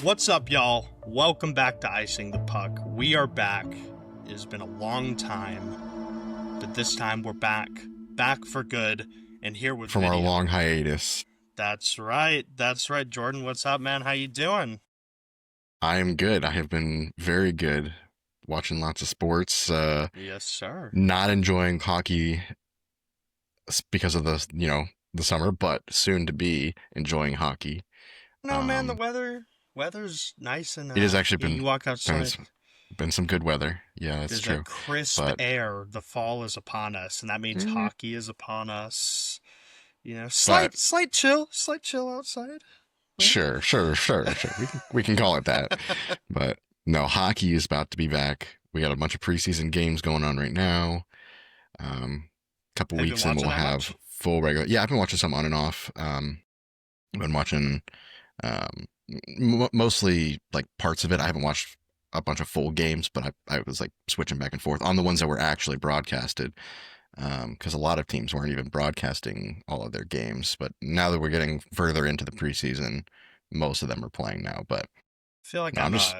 What's up, y'all? Welcome back to Icing the Puck. We are back. It has been a long time, but this time we're back. Back for good, and here with From video. our long hiatus. That's right. Jordan, what's up, man? How you doing? I am good. I have been very good. Watching lots of sports. Yes, sir. Not enjoying hockey because of the summer, but soon to be enjoying hockey. No, man, the weather's nice and It has actually you walk been, outside. been some good weather. Yeah, that's There's a true. crisp But air. The fall is upon us, and that means mm, hockey is upon us. You know, but slight chill outside. Yeah. sure. We can call it that. But no, hockey is about to be back. We got a bunch of preseason games going on right now. Couple Have you been weeks and watching we'll that have much? full regular. Yeah, I've been watching some on and off. I've been watching mostly like parts of it. I haven't watched a bunch of full games, but I was like switching back and forth on the ones that were actually broadcasted. Because a lot of teams weren't even broadcasting all of their games. But now that we're getting further into the preseason, most of them are playing now. But I feel like no, I'm I'm just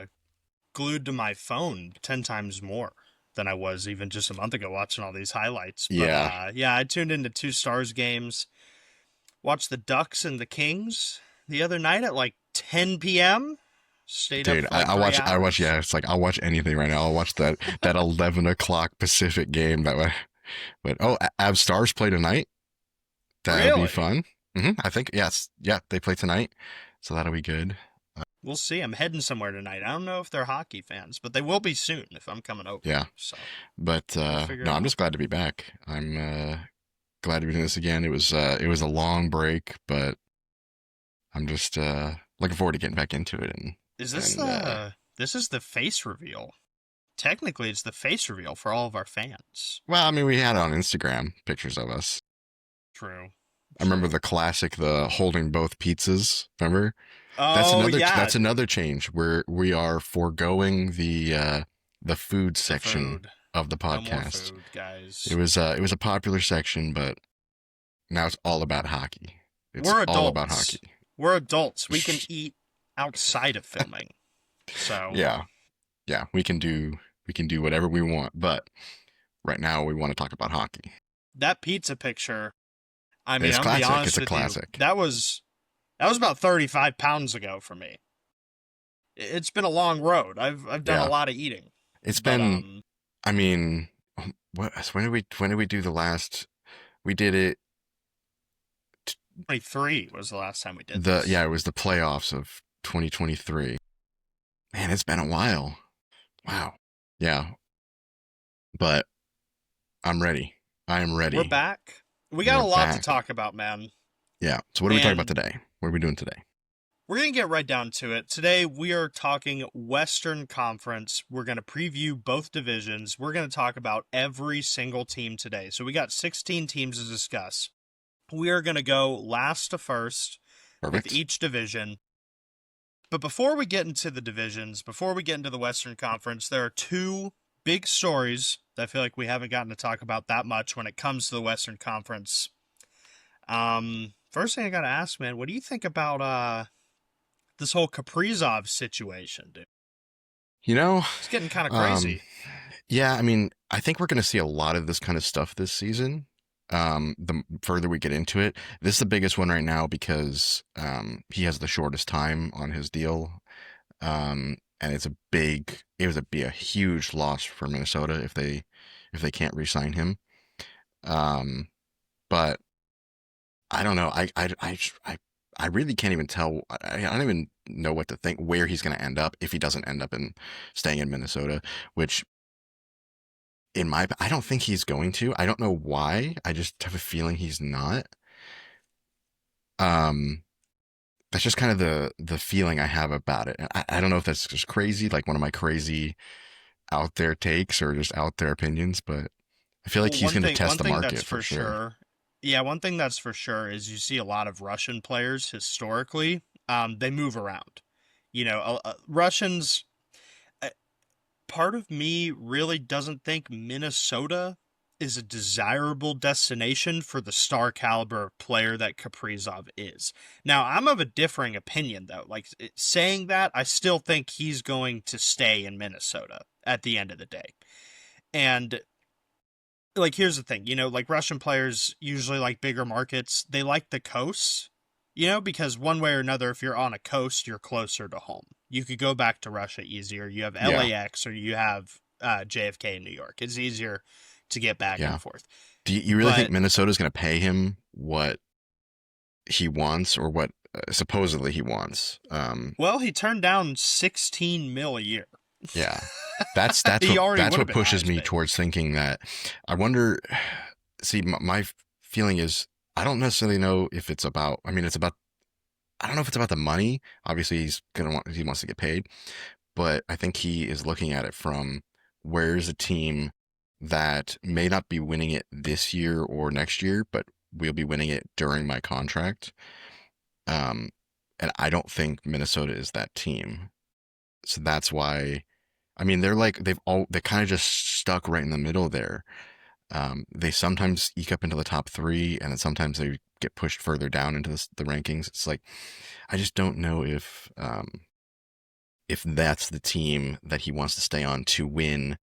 glued to my phone 10 times more than I was even just a month ago watching all these highlights. But yeah, yeah, I tuned into two Stars games, watched the Ducks and the Kings the other night at like 10 p.m. Stayed up dude. for I, like I three watch. I watch. hours. Yeah, it's like I'll watch anything right now. I'll watch that 11 o'clock Pacific game. That way. But Av Stars play tonight. That'll be Really? fun. I think yes, yeah, they play tonight, so that'll be good. We'll see. I'm heading somewhere tonight. I don't know if they're hockey fans, but they will be soon if I'm coming over. Yeah, So but we'll figure no, it I'm out. just glad to be back. I'm glad to be doing this again. It was a long break, but I'm just looking forward to getting back into it. Is this And this is the face reveal? Technically, it's the face reveal for all of our fans. well, I mean, we had it on Instagram pictures of us. True. I remember True. the classic, the holding both pizzas. Remember? That's Oh another. yeah, That's another change where we are foregoing the food the section food. of the No more podcast. food, It guys. was it was a popular section, but now it's all about hockey. It's We're all about adults. hockey. We're adults. We can eat outside of filming. So Yeah, yeah, we can do whatever we want, but right now we want to talk about hockey. that pizza picture, I mean, It's I'm gonna be classic. It's honest a with you. classic. That was about 35 pounds ago for me. It's been a long road. I've done a Yeah, lot of eating. it's But been. I mean, what? When did we do the last? We did it. 23 was the last time we did The this. yeah, it was the playoffs of 2023. Man, it's been a while. Wow. Yeah, but I'm ready. I am We're ready. back. We got We're a lot to back. talk about, man. Yeah. So what are we talking about And today? What are we doing today? we're going to get right down to it. Today, we are talking Western Conference. We're going to preview both divisions. We're going to talk about every single team today. So we got 16 teams to discuss. We are going to go last to first with Perfect. each division. But before we get into the divisions, before we get into the Western Conference, there are two big stories that I feel like we haven't gotten to talk about that much when it comes to the Western Conference. First thing I got to ask, man, what do you think about this whole Kaprizov situation, dude? You know, It's getting kind of um, crazy. yeah, I mean, I think we're going to see a lot of this kind of stuff this season. The further we get into it, this is the biggest one right now because he has the shortest time on his deal. And it would be a huge loss for Minnesota if they can't re-sign him. Um, but I don't know. I really can't even tell. I don't even know what to think where he's going to end up if he doesn't end up in staying in Minnesota, which I don't think he's going to. I don't know why. I just have a feeling he's not. Um, that's just kind of the feeling I have about it. I don't know if that's just crazy, like one of my crazy out there takes or just out there opinions, but I feel like Well, he's one going to thing, test one the thing that's market for for sure. sure. Yeah, one thing that's for sure is you see a lot of Russian players historically. They move around. Russians. uh, Part of me really doesn't think Minnesota is a desirable destination for the star caliber player that Kaprizov is. Now, I'm of a differing opinion, though. Like, saying that, I still think he's going to stay in Minnesota at the end of the day. And, like, here's the thing, like Russian players usually like bigger markets. They like the coasts, because one way or another, if you're on a coast, you're closer to home. You could go back to Russia easier. You have Yeah. LAX or you have JFK in New York. It's easier to get back Yeah. and forth. Do you really think But Minnesota's going to pay him what he wants or what supposedly he wants? well, he turned down 16 mil a year. Yeah. That's He already would have what been pushes highest me paid. towards thinking that. I wonder. See, my feeling is I don't necessarily know if it's about. I mean, it's about. I don't know if it's about the money. Obviously, he wants to get paid, but I think he is looking at it from where's a team that may not be winning it this year or next year, but we'll be winning it during my contract. Um, and I don't think Minnesota is that team. So that's why, I mean, they kind of just stuck right in the middle there. They sometimes eke up into the top three, and then sometimes they get pushed further down into the rankings. It's like, I just don't know if that's the team that he wants to stay on to win.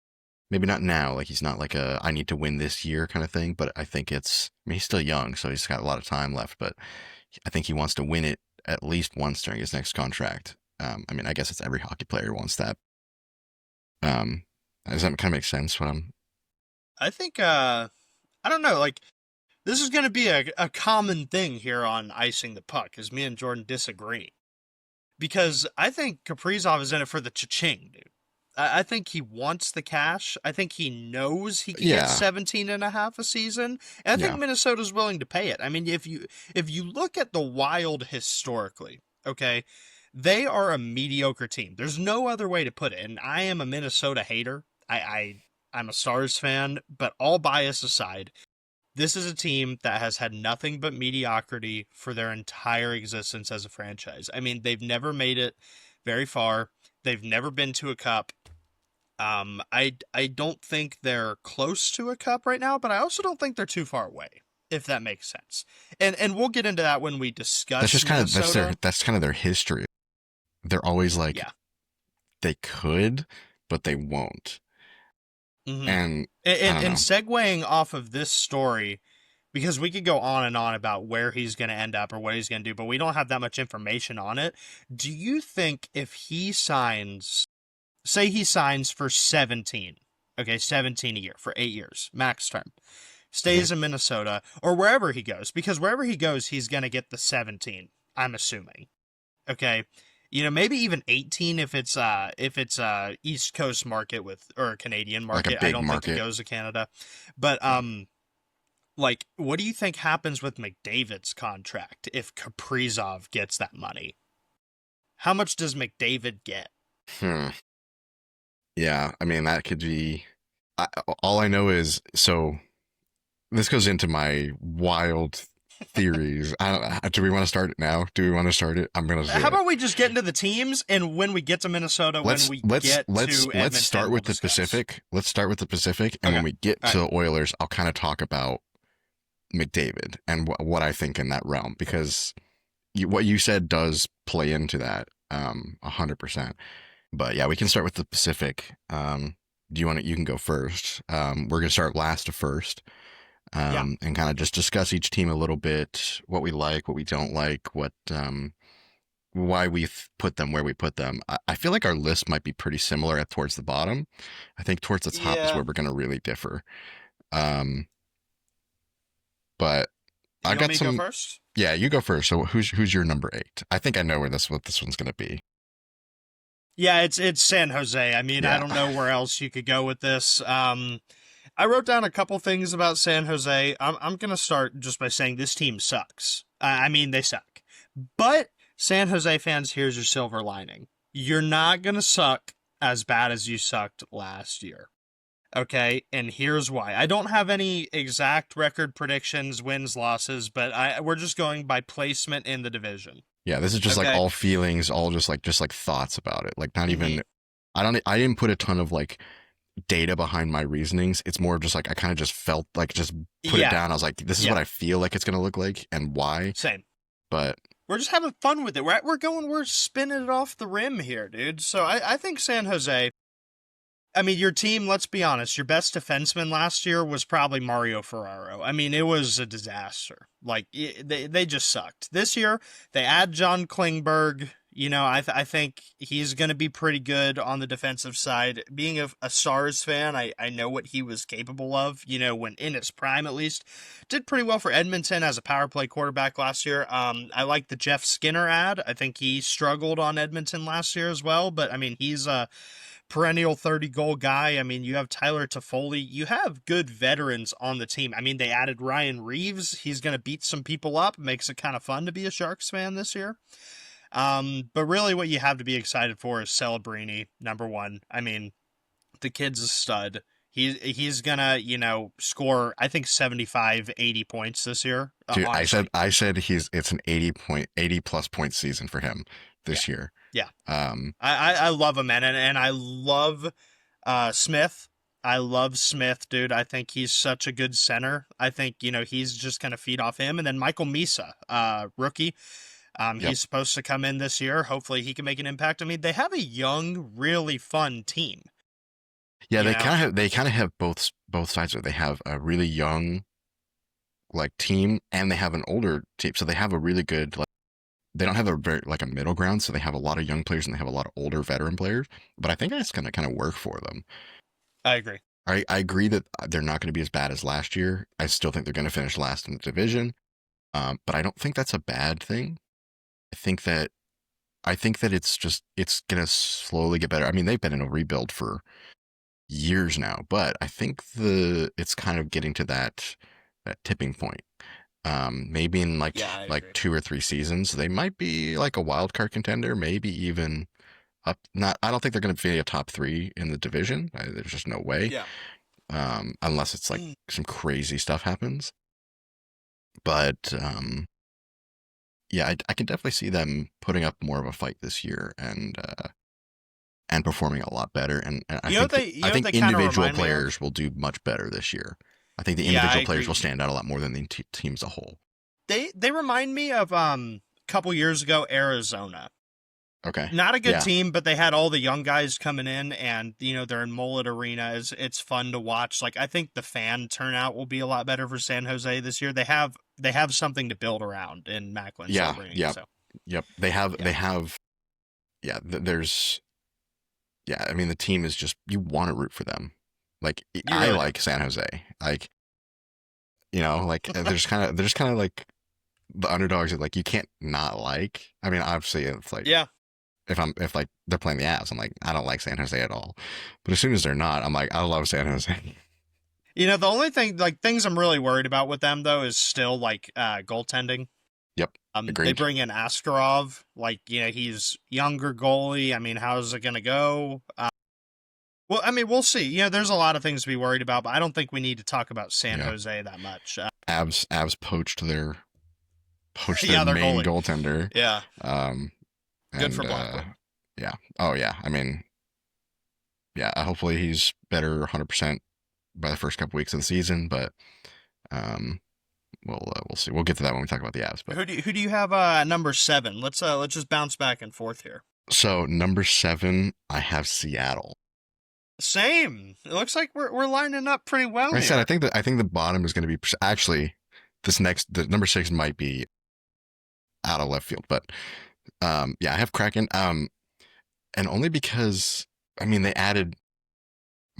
Maybe not now, like he's not like I need to win this year kind of thing, but I think I mean, he's still young, so he's got a lot of time left, but I think he wants to win it at least once during his next contract. I mean, I guess it's every hockey player wants that. Does that kind of make sense I think, I don't know, like, this is going to be a common thing here on Icing the Puck, is me and Jordan disagree. Because I think Kaprizov is in it for the cha-ching, dude. I think he wants the cash. I think he knows he can Yeah. get 17 and a half a season. And I think Yeah. Minnesota's willing to pay it. I mean, if you look at the Wild historically, okay, they are a mediocre team. There's no other way to put it. And I am a Minnesota hater. I'm a Stars fan, but all bias aside, this is a team that has had nothing but mediocrity for their entire existence as a franchise. I mean, they've never made it very far. They've never been to a cup. I don't think they're close to a cup right now, but I also don't think they're too far away, if that makes sense. And we'll get into that when we discuss That's just kind of Minnesota. that's kind of their history. They're always like Yeah. they could, but they won't. Mm-hmm. And And segueing off of this story, because we could go on and on about where he's going to end up or what he's going to do, but we don't have that much information on it. Do you think if he signs, say he signs for 17, okay, 17 a year for 8 years, max term, stays in Minnesota or wherever he goes, because wherever he goes, he's going to get the 17, I'm assuming. Okay. Maybe even 18 if it's East Coast market or a Canadian like market. a big I don't think market. it goes to Canada. But like, what do you think happens with McDavid's contract if Kaprizov gets that money? How much does McDavid get? Yeah, I mean that could be. All I know is so. This goes into my wild theories. Do we want to start it now? Do we want to start it? I'm gonna. How about we just get into the teams, and when we get to Minnesota, let's start with the Pacific. Let's start with the Pacific, and when we get to the Oilers, I'll kind of talk about McDavid and what I think in that realm, because what you said does play into that 100%. But yeah, we can start with the Pacific. Do you want to? You can go first. We're gonna start last to first. And kind of just discuss each team a little bit, what we like, what we don't like, why we put them where we put them. I feel like our list might be pretty similar towards the bottom. I think towards the top is where we're going to really differ. But I got some. Go first? Yeah, you go first. So who's your number 8? I think I know what this one's going to be. Yeah, it's San Jose. I mean, I don't know where else you could go with this. I wrote down a couple things about San Jose. I'm going to start just by saying this team sucks. I mean, they suck. But San Jose fans, here's your silver lining. You're not going to suck as bad as you sucked last year. Okay, and here's why. I don't have any exact record predictions, wins, losses, but we're just going by placement in the division. Yeah, this is just like all feelings, all just like thoughts about it. Like not even I didn't put a ton of like data behind my reasonings. It's more of just like I kind of just felt like just put it Yeah, down. I was like, this is what I feel like it's going to look like and why. same. But We're just having fun with it. We're spinning it off the rim here, dude. So I think San Jose. I mean, your team, let's be honest, your best defenseman last year was probably Mario Ferraro. I mean, it was a disaster. Like, they just sucked. This year, they add John Klingberg. You know, I think he's going to be pretty good on the defensive side. Being a Stars fan, I know what he was capable of, you know, when in his prime at least. Did pretty well for Edmonton as a power play quarterback last year. I like the Jeff Skinner ad. I think he struggled on Edmonton last year as well, but I mean, he's a perennial 30-goal guy. I mean, you have Tyler Toffoli. You have good veterans on the team. I mean, they added Ryan Reeves. He's going to beat some people up. Makes it kind of fun to be a Sharks fan this year. But really what you have to be excited for is Celebrini, number one. I mean, the kid's a stud. He's gonna, you know, score, I think 75, 80 points this year. dude, I said it's an 80 plus point season for him this year. Yeah. I love him, man. And I love, Smith. I love Smith, dude. I think he's such a good center. I think, you know, he's just going to feed off him. And then Michael Misa, rookie. He's supposed to come in this year. Hopefully he can make an impact. I mean, they have a young, really fun team. Yeah, they kind of have both sides of it. They have a really young like team and they have an older team. So they have a really good like they don't have a very like a middle ground, so they have a lot of young players and they have a lot of older veteran players. But I think that's gonna kind of work for them. I agree. I agree that they're not going to be as bad as last year. I still think they're going to finish last in the division. But I don't think that's a bad thing. I think that it's gonna slowly get better. I mean, they've been in a rebuild for years now, but I think it's kind of getting to that tipping point. Maybe in like 2 or 3 seasons, they might be like a wild card contender, maybe even up. Not, I don't think they're going to be a top 3 in the division. There's just no way. Yeah. Unless it's like some crazy stuff happens. But yeah, I can definitely see them putting up more of a fight this year and performing a lot better. And I think individual players will do much better this year. I think the individual players will stand out a lot more than the team as a whole. They remind me of a couple years ago Arizona. Okay. Not a good team, but they had all the young guys coming in, and you know they're in Mullet Arena. It's fun to watch. Like I think the fan turnout will be a lot better for San Jose this year. They have something to build around in Macklin. Yep. They have. Yeah. There's. Yeah. I mean, the team is just you want to root for them. Like I like San Jose. Like, you know, like they're just kind of like the underdogs that like you can't not like. I mean, obviously it's like if like they're playing the Avs, I'm like I don't like San Jose at all. But as soon as they're not, I'm like I love San Jose. You know, the only things I'm really worried about with them though is still like goaltending. Yep. Agreed. They bring in Askarov, like you know he's younger goalie. I mean, how's it gonna go? Well, I mean, we'll see. You know, there's a lot of things to be worried about, but I don't think we need to talk about San Jose that much. Avs poached their goalie. main goaltender. Yeah. Good for Blackwood. Yeah. Oh yeah. I mean, yeah. Hopefully he's better 100% by the first couple weeks of the season, but we'll see. We'll get to that when we talk about the Avs. But who do you have at number 7? Let's just bounce back and forth here. So number 7, I have Seattle. Same. It looks like we're lining up pretty well. Like I said, I think the bottom is going to be actually the number 6 might be out of left field, but yeah, I have Kraken. And only because I mean they added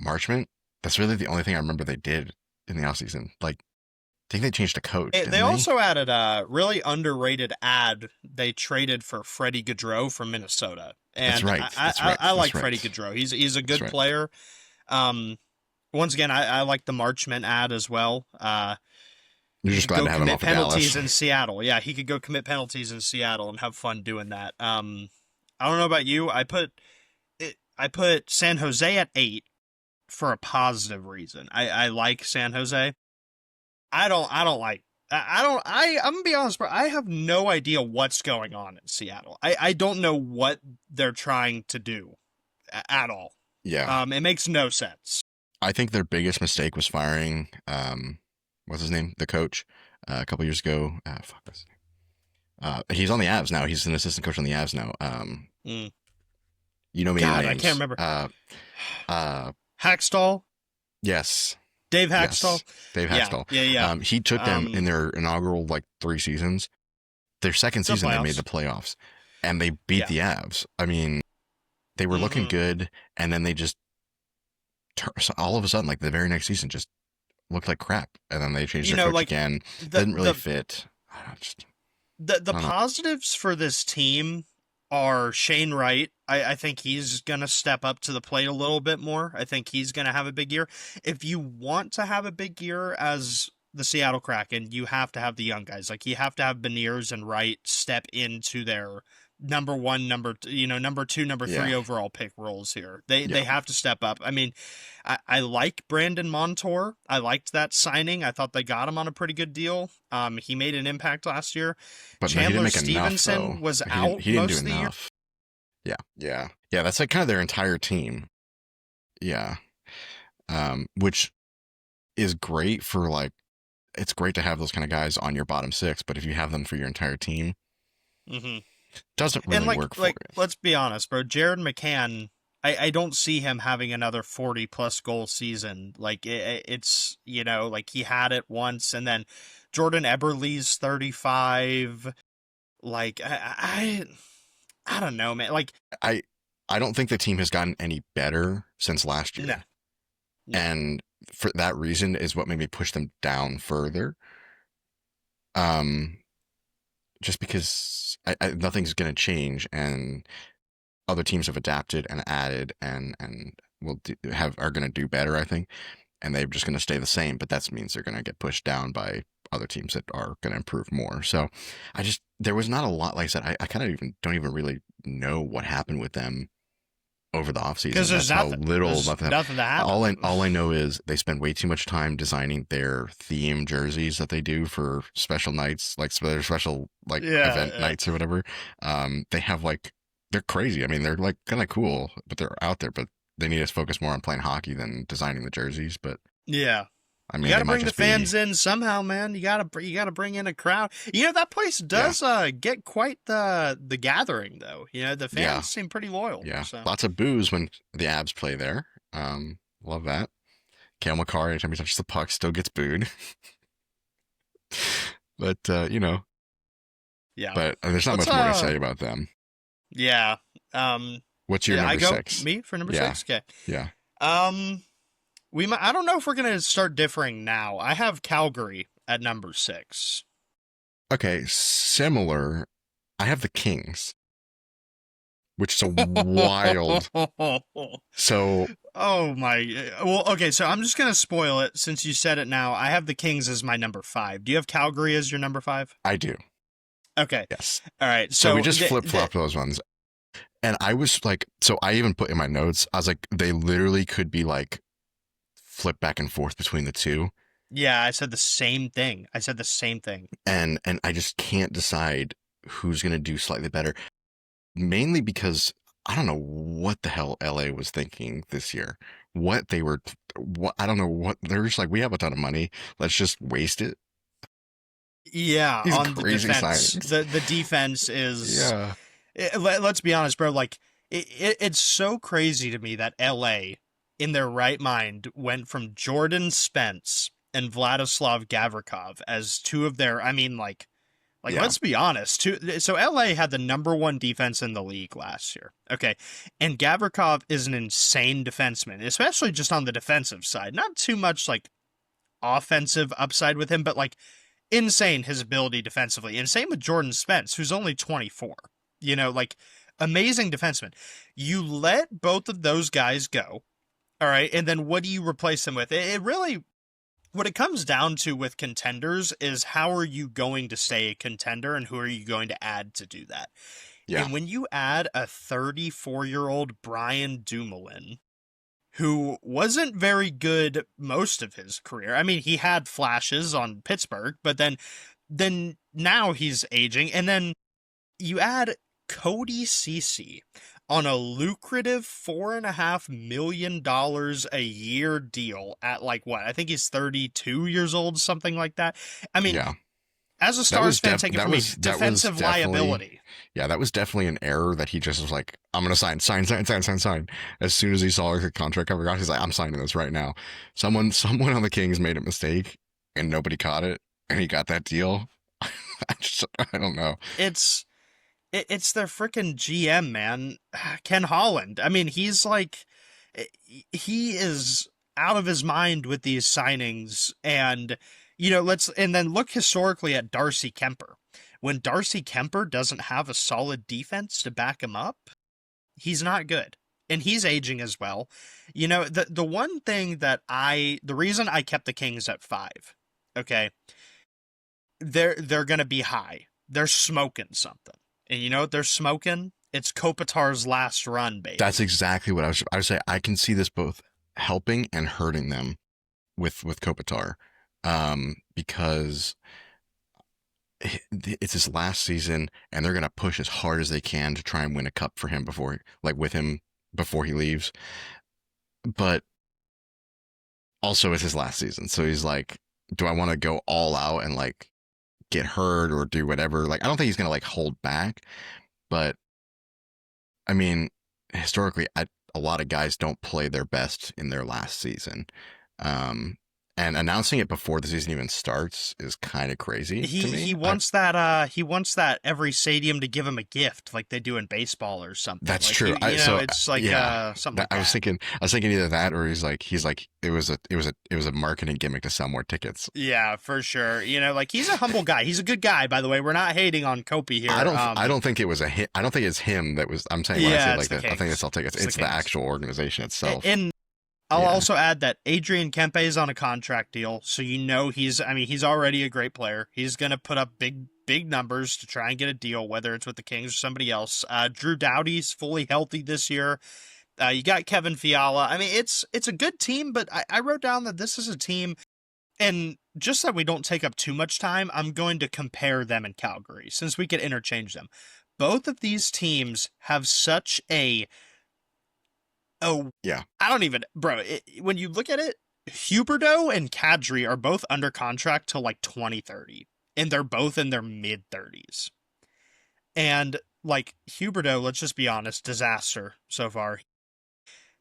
Marchment. That's really the only thing I remember they did in the offseason. Like I think they changed the coach. They also added a really underrated ad. They traded for Freddie Gaudreau from Minnesota. And that's right. I like Freddie Gaudreau. He's a good player. Once again, I like the Marchment ad as well. You're just glad to have him off penalties Dallas. in Seattle. Yeah, he could go commit penalties in Seattle and have fun doing that. I don't know about you. I put San Jose at 8 for a positive reason. I like San Jose. I'm gonna be honest, bro. I have no idea what's going on in Seattle. I don't know what they're trying to do at all. Yeah. It makes no sense. I think their biggest mistake was firing what's his name, the coach, a couple years ago. Fuck this. He's on the Avs now. He's an assistant coach on the Avs now. Mm. You know me in God, I can't names. remember. Uh, Hackstall? yes, Dave Hackstall? yes, Dave Hackstall. Yeah. He took them in their inaugural like 3 seasons. Their second The season, they made playoffs. the playoffs, and they beat Yeah. the Avs. I mean, they were looking good, and then they just so all of a sudden, like the very next season, just looked like crap, and then they changed their coach again. Didn't really fit. The positives for this team are Shane Wright. I think he's going to step up to the plate a little bit more. I think he's going to have a big year. If you want to have a big year as the Seattle Kraken, you have to have the young guys. Like, you have to have Beniers and Wright step into their number 1, number 2, number 3 overall pick roles here. They have to step up. I mean, I like Brandon Montour. I liked that signing. I thought they got him on a pretty good deal. He made an impact last year. But Chandler no, Stevenson was out he didn't most do of the year. enough. Yeah. That's like kind of their entire team. Yeah, which is great for like, it's great to have those kind of guys on your bottom 6. But if you have them for your entire team, doesn't really work for it. Let's be honest, bro. Jared McCann, I don't see him having another 40-plus goal season. Like, it's, like he had it once, and then Jordan Eberle's 35. Like, I don't know, man. Like, I don't think the team has gotten any better since last year. No. And for that reason is what made me push them down further. Just because nothing's going to change, and other teams have adapted and added and are going to do better, I think, and they're just going to stay the same. But that means they're going to get pushed down by other teams that are going to improve more. So there was not a lot. Like I said, I kind of don't even really know what happened with them over the offseason. Because there's nothing to happen. All I know is they spend way too much time designing their theme jerseys that they do for special nights, like their special event nights or whatever. They have they're crazy. I mean, they're like kind of cool, but they're out there. But they need to focus more on playing hockey than designing the jerseys. But yeah. I mean, you got to bring the fans in somehow, man. You got to bring in a crowd. That place does get quite the gathering, though. The fans seem pretty loyal. Yeah, so. Lots of boos when the Abs play there. Love that. Cale Makar, anytime he touches the puck, still gets booed. But yeah. But there's not much more to say about them. Yeah. What's your number 6? Me for number 6. Okay. Yeah. I don't know if we're gonna start differing now. I have Calgary at number 6. Okay, similar. I have the Kings, which is a wild. So. Oh my. Well, okay. So I'm just gonna spoil it since you said it now. I have the Kings as my number 5. Do you have Calgary as your number 5? I do. Okay. Yes. All right. So we just flip-flopped those ones. And I was like, so I even put in my notes, I was like, they literally could be like flip back and forth between the two. Yeah, I said the same thing. And I just can't decide who's going to do slightly better. Mainly because I don't know what the hell LA was thinking this year. I don't know what, they're just like, we have a ton of money. Let's just waste it. Yeah, These on the crazy defense. signings. The defense is... Yeah. Let's be honest, bro. Like, it's so crazy to me that LA, in their right mind, went from Jordan Spence and Vladislav Gavrikov as two of their. I mean, let's be honest. So LA had the number 1 defense in the league last year. Okay, and Gavrikov is an insane defenseman, especially just on the defensive side. Not too much offensive upside with him, but insane his ability defensively. And same with Jordan Spence, who's only 24. Amazing defenseman. You let both of those guys go, all right, and then what do you replace them with? It really, what it comes down to with contenders is how are you going to stay a contender and who are you going to add to do that? Yeah. And when you add a 34-year-old Brian Dumoulin, who wasn't very good most of his career. I mean, he had flashes on Pittsburgh, but then now he's aging, and then you add Cody Ceci on a lucrative $4.5 million a year deal at like what? I think he's 32 years old, something like that. I mean, Yeah. as a Stars fan, take it that from me, was defensive definitely, liability. yeah, that was definitely an error that he just was like, I'm gonna sign. As soon as he saw like the contract cover out, he's like, I'm signing this right now. Someone on the Kings made a mistake and nobody caught it, and he got that deal. I don't know. It's their freaking GM, man, Ken Holland. I mean, he's like, he is out of his mind with these signings, and and then look historically at Darcy Kemper. When Darcy Kemper doesn't have a solid defense to back him up, he's not good. And he's aging as well. The one thing the reason I kept the Kings at 5, okay, they're gonna be high. They're smoking something. And you know what they're smoking? It's Kopitar's last run, baby. That's exactly what I would say. I can see this both helping and hurting them with Kopitar, because it's his last season, and they're gonna push as hard as they can to try and win a cup for him with him before he leaves. But also, it's his last season, so he's like, do I want to go all out and like get hurt or do whatever? Like, I don't think he's gonna like hold back, but I mean, historically, a lot of guys don't play their best in their last season. And announcing it before the season even starts is kind of crazy to me. He wants that every stadium to give him a gift like they do in baseball or something. That's like, true. It's like yeah, something like I was that. thinking either that or he's like it was a marketing gimmick to sell more tickets. Yeah, for sure. Like he's a humble guy. He's a good guy, by the way. We're not hating on Kopi here. I don't think it was a hit. I don't think it's him that was. I'm saying when I say like that, I think it's all tickets. It's the actual organization itself. And I'll also add that Adrian Kempe is on a contract deal, so he's already a great player. He's going to put up big numbers to try and get a deal, whether it's with the Kings or somebody else. Drew Doughty's fully healthy this year. You got Kevin Fiala. I mean, it's a good team, but I wrote down that this is a team, and just that we don't take up too much time, I'm going to compare them in Calgary, since we could interchange them. Both of these teams have such a... Oh, yeah. I don't even, bro, when you look at it, Huberdeau and Kadri are both under contract till like 2030, and they're both in their mid-30s. And like Huberdeau, let's just be honest, disaster so far.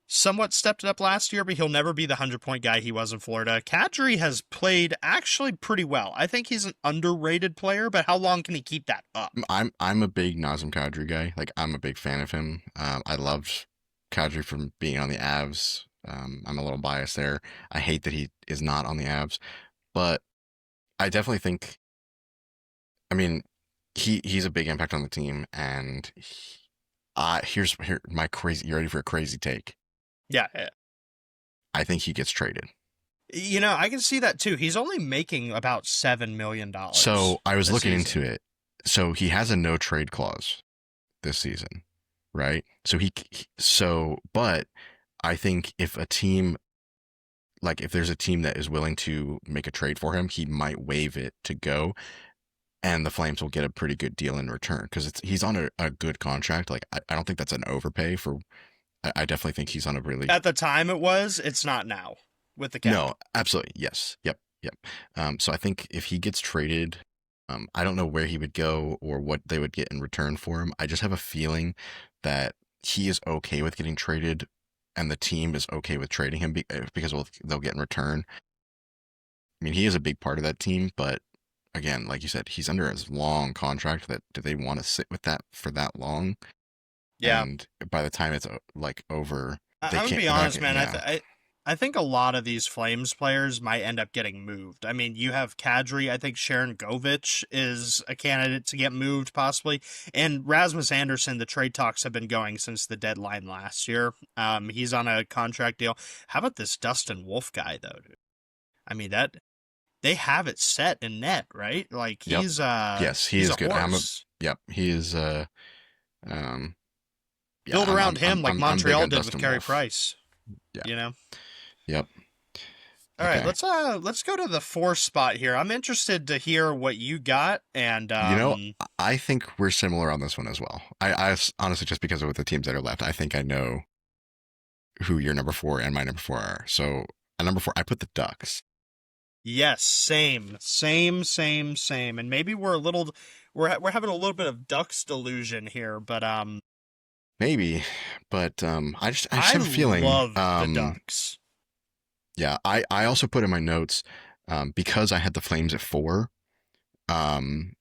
Somewhat stepped it up last year, but he'll never be the 100-point guy he was in Florida. Kadri has played actually pretty well. I think he's an underrated player, but how long can he keep that up? I'm a big Nazem Kadri guy. Like, I'm a big fan of him. I loved Kadri from being on the Avs. I'm a little biased there. I hate that he is not on the Avs, but I definitely think, I mean, he's a big impact on the team, and here's my crazy. You ready for a crazy take? Yeah. I think he gets traded. I can see that too. He's only making about $7 million. So I was looking into it. So he has a no trade clause this season, right? But I think if a team, like if there's a team that is willing to make a trade for him, he might waive it to go, and the Flames will get a pretty good deal in return because he's on a good contract. Like I don't think that's an overpay for. I definitely think he's on a really. At the time it was. It's not now with the cap. No, absolutely, yes, yep. So I think if he gets traded, I don't know where he would go or what they would get in return for him. I just have a feeling that he is okay with getting traded, and the team is okay with trading him because they'll get in return. I mean, he is a big part of that team, but again, like you said, he's under his long contract. That do they want to sit with that for that long? Yeah. And by the time it's like over, I'm gonna be honest, man. Yeah. I think a lot of these Flames players might end up getting moved. I mean, you have Kadri. I think Sharon Govich is a candidate to get moved, possibly. And Rasmus Anderson, the trade talks have been going since the deadline last year. He's on a contract deal. How about this Dustin Wolf guy, though, dude? I mean, they have it set in net, right? Like, he's... Yep. Yes, he is good. Yep, he is... Build around him like Montreal did with Carey Price. Yeah. You know? Yep. All right, Okay. let's go to the fourth spot here. I'm interested to hear what you got, and You know, I think we're similar on this one as well. Honestly, just because of with the teams that are left, I think I know who your number four and my number four are. So at number four, I put the Ducks. yes, same, and maybe we're having a little bit of Ducks delusion here, but Maybe, but I just I have a feeling. love the Ducks. Yeah, I also put in my notes because I had the Flames at four, um,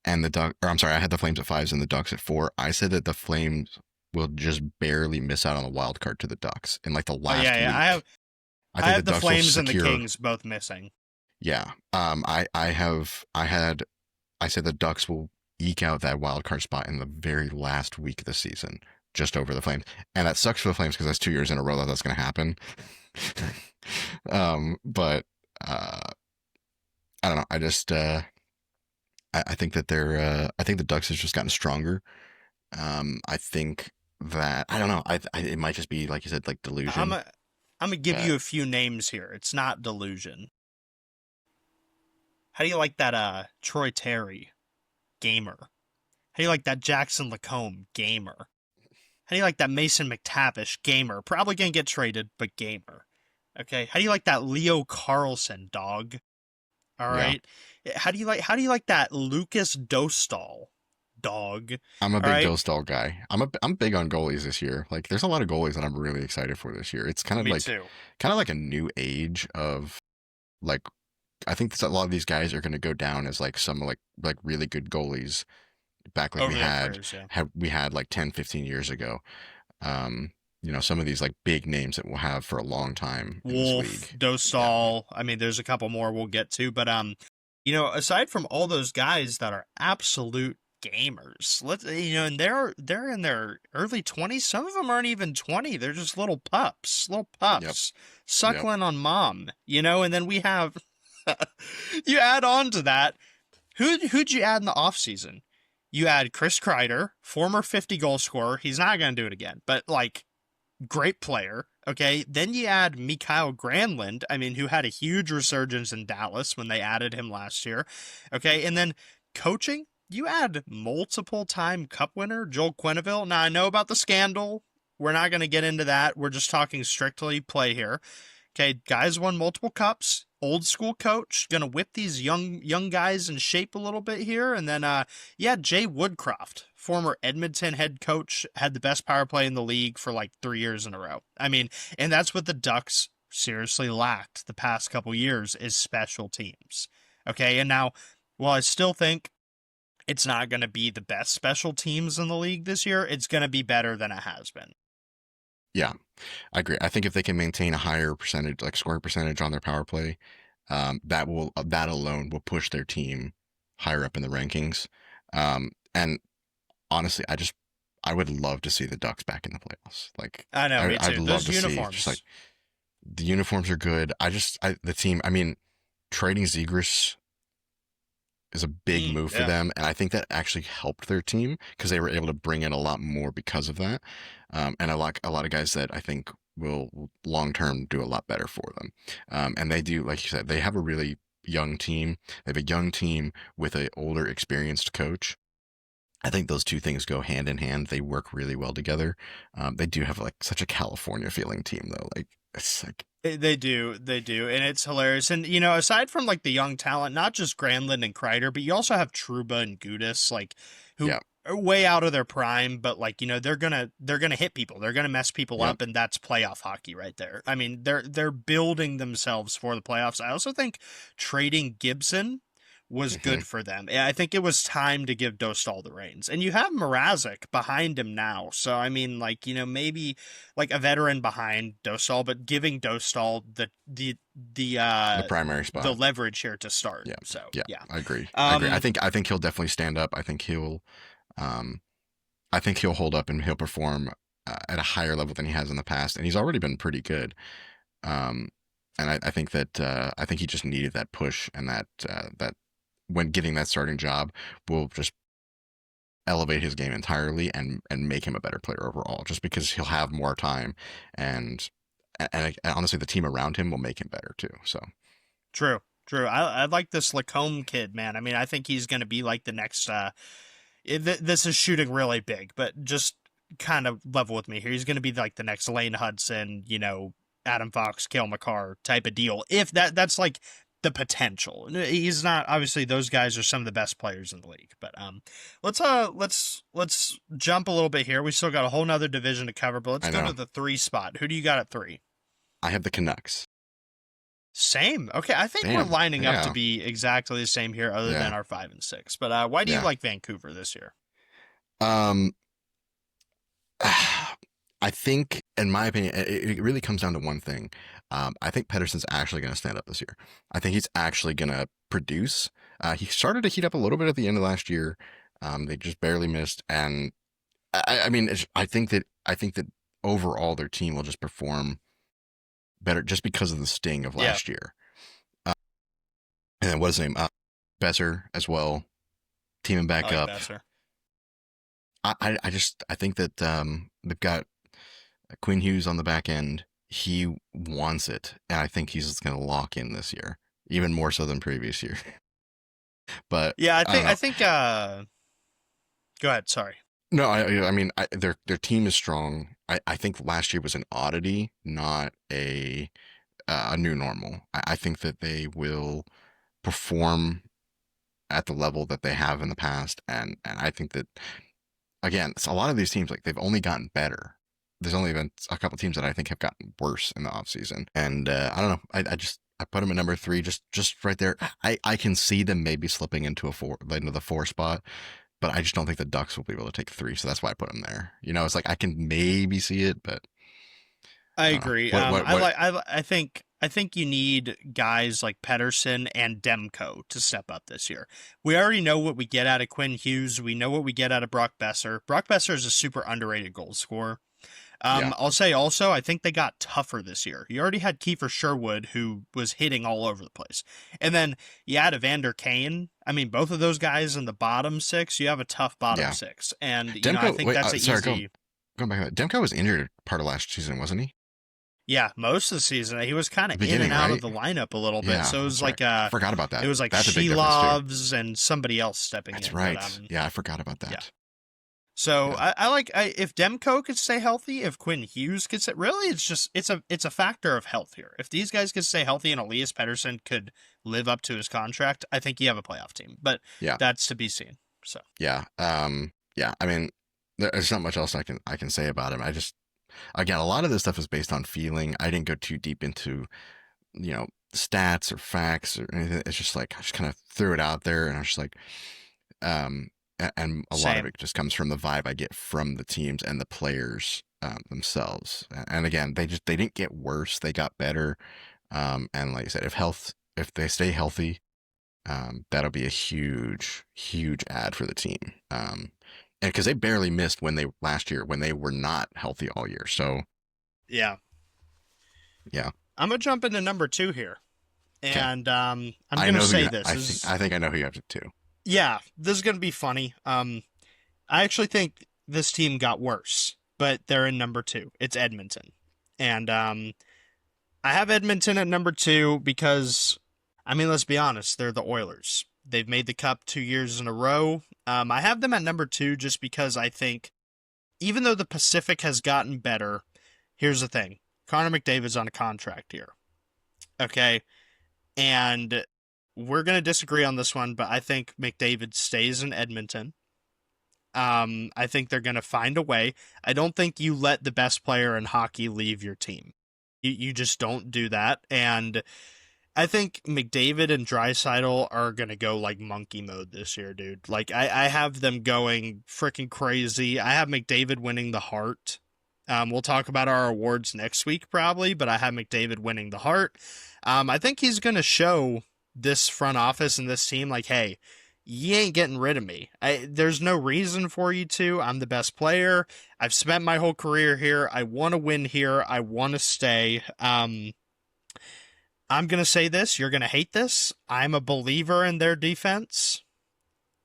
and I'm sorry, I had the Flames at fives and the Ducks at four. I said that the Flames will just barely miss out on the wild card to the Ducks in like the Oh last yeah, week. I I think the have the Ducks will Flames and the secure. Kings both missing. Yeah. I said the Ducks will eke out that wild card spot in the very last week of the season, just over the Flames, and that sucks for the Flames because that's 2 years in a row that that's going to happen. But I don't know. I think that I think the Ducks has just gotten stronger. I think that I don't know. It might just be like you said, like I'm delusion. a, I'm gonna give But you a few names here. It's not delusion. How do you like that Troy Terry gamer? How do you like that Jackson Lacombe gamer? How do you like that Mason McTavish gamer? Probably gonna get traded, but gamer. Okay. How do you like that Leo Carlson dog? All yeah, right. How do you like that Lucas Dostal dog? I'm a All big right. Dostal guy. I'm big on goalies this year. Like, there's a lot of goalies that I'm really excited for this year. It's Me too. kind of like a new age of like. I think that a lot of these guys are going to go down as like some like really good goalies back like Over their careers, yeah. we had like 10, 15 years ago. Some of these like big names that we'll have for a long time in this Wolf, league. Yeah. Dostal. I mean, there's a couple more we'll get to, but aside from all those guys that are absolute gamers, and they're in their early 20s. Some of them aren't even 20. They're just little Yep. pups, Yep. suckling on mom. And then we have you add on to that. Who'd you add in the offseason? You add Chris Kreider, former 50 goal scorer. He's not going to do it again, but like great player. Okay. Then you add Mikael Granlund, I mean, who had a huge resurgence in Dallas when they added him last year. Okay. And then coaching, you add multiple time cup winner Joel Quenneville. Now, I know about the scandal. We're not going to get into that. We're just talking strictly play here. Okay. Guys won multiple cups. Old school coach, gonna whip these young guys in shape a little bit here, and then Jay Woodcroft, former Edmonton head coach, had the best power play in the league for like 3 years in a row. I mean, and that's what the Ducks seriously lacked the past couple years is special teams. Okay, and now, while I still think it's not going to be the best special teams in the league this year, it's going to be better than it has been. Yeah, I agree. I think if they can maintain a higher percentage, like scoring percentage on their power play, that alone will push their team higher up in the rankings. And honestly, I would love to see the Ducks back in the playoffs. Like I know, me I'd too. love Those to see uniforms. just like the uniforms are good. The team. I mean, trading Zegras is a big move for Yeah. them, and I think that actually helped their team because they were able to bring in a lot more because of that. And a lot of guys that I think will long term do a lot better for them. And they do, like you said, they have a really young team. They have a young team with an older, experienced coach. I think those two things go hand in hand. They work really well together. They do have like such a California feeling team though. Like it's like They do, and it's hilarious. And aside from like the young talent, not just Granlund and Kreider, but you also have Truba and Gudis, like who yeah, are way out of their prime, but like they're gonna hit people, they're gonna mess people yeah, up, and that's playoff hockey right there. I mean, they're building themselves for the playoffs. I also think trading Gibson was hmm good for them. I think it was time to give Dostal the reins. And you have Mrazek behind him now. So, I mean, like, maybe like a veteran behind Dostal, but giving Dostal the primary the spot. leverage here to start. Yeah, So, yeah, yeah. I agree. I agree. I think he'll definitely stand up. Um, I think he'll hold up and he'll perform at a higher level than he has in the past, and he's already been pretty good. Um, and I think that I think he just needed that push, and that when getting that starting job will just elevate his game entirely and make him a better player overall, just because he'll have more time, and and honestly, the team around him will make him better too. So True. True. I like this Lacombe kid, man. I mean, I think he's going to be like the next. This is shooting really big, but just kind of level with me here. He's going to be like the next Lane Hudson, Adam Fox, Cale Makar type of deal. If that's like the potential. He's not, obviously those guys are some of the best players in the league. But let's jump a little bit here. We still got a whole nother division to cover, but let's go to the 3 spot. Who do you got at 3? I have the Canucks. Same. Okay, I think we're lining up to be exactly the same here, other than our 5 and 6. But why do you like Vancouver this year? I think, in my opinion, it really comes down to one thing. I think Pettersson's actually going to stand up this year. I think he's actually going to produce. He started to heat up a little bit at the end of last year. They just barely missed, and I mean, I think that overall their team will just perform better just because of the sting of last year. And then what's his name? Besser as well. Teaming back up. Besser. I think that they've got Quinn Hughes on the back end. He wants it, and I think he's going to lock in this year, even more so than previous year. But yeah, I think. Go ahead. Sorry. No, I mean, their team is strong. I think last year was an oddity, not a new normal. I think that they will perform at the level that they have in the past, and I think that, again, a lot of these teams, like, they've only gotten better. There's only been a couple teams that I think have gotten worse in the offseason. And I don't know. I put them at number 3, just right there. I can see them maybe slipping into the 4 spot, but I just don't think the Ducks will be able to take 3. So that's why I put them there. It's like I can maybe see it, but I agree. I think you need guys like Pettersson and Demko to step up this year. We already know what we get out of Quinn Hughes. We know what we get out of Brock Besser. Brock Besser is a super underrated goal scorer. I'll say also, I think they got tougher this year. You already had Kiefer Sherwood, who was hitting all over the place. And then you add Evander Kane. I mean, both of those guys in the bottom 6, you have a tough bottom 6. And Demko, I think that's easy. Going back to that, Demko was injured part of last season, wasn't he? Yeah, most of the season. He was kind of in and out of the lineup a little bit. So it was like I forgot about that. It was like Shelovs and somebody else stepping in. That's right. But, I forgot about that. Yeah. So I like if Demko could stay healthy, if Quinn Hughes could stay, really, it's a factor of health here. If these guys could stay healthy and Elias Pettersson could live up to his contract, I think you have a playoff team. But that's to be seen. So I mean, there's not much else I can say about him. Again, a lot of this stuff is based on feeling. I didn't go too deep into stats or facts or anything. It's just like I just kind of threw it out there, and I was just like, and a lot of it just comes from the vibe I get from the teams and the players themselves. And again, they didn't get worse; they got better. And like I said, if they stay healthy, that'll be a huge add for the team. And because they barely missed last year when they were not healthy all year. So yeah. I'm gonna jump into number 2 here, and I'm gonna say this. I think I know who you have to 2. Yeah, this is going to be funny. I actually think this team got worse, but they're in number 2. It's Edmonton. And I have Edmonton at number 2 because, I mean, let's be honest, they're the Oilers. They've made the Cup 2 years in a row. I have them at number 2 just because I think, even though the Pacific has gotten better, here's the thing. Connor McDavid's on a contract here. Okay? And we're going to disagree on this one, but I think McDavid stays in Edmonton. I think they're going to find a way. I don't think you let the best player in hockey leave your team. You just don't do that. And I think McDavid and Draisaitl are going to go like monkey mode this year, dude. Like I have them going freaking crazy. I have McDavid winning the Hart. We'll talk about our awards next week probably, but I have McDavid winning the Hart. I think he's going to show this front office and this team like, hey, you ain't getting rid of me. There's no reason for you to. I'm the best player. I've spent my whole career here. I want to win here. I want to stay. I'm going to say this. You're going to hate this. I'm a believer in their defense.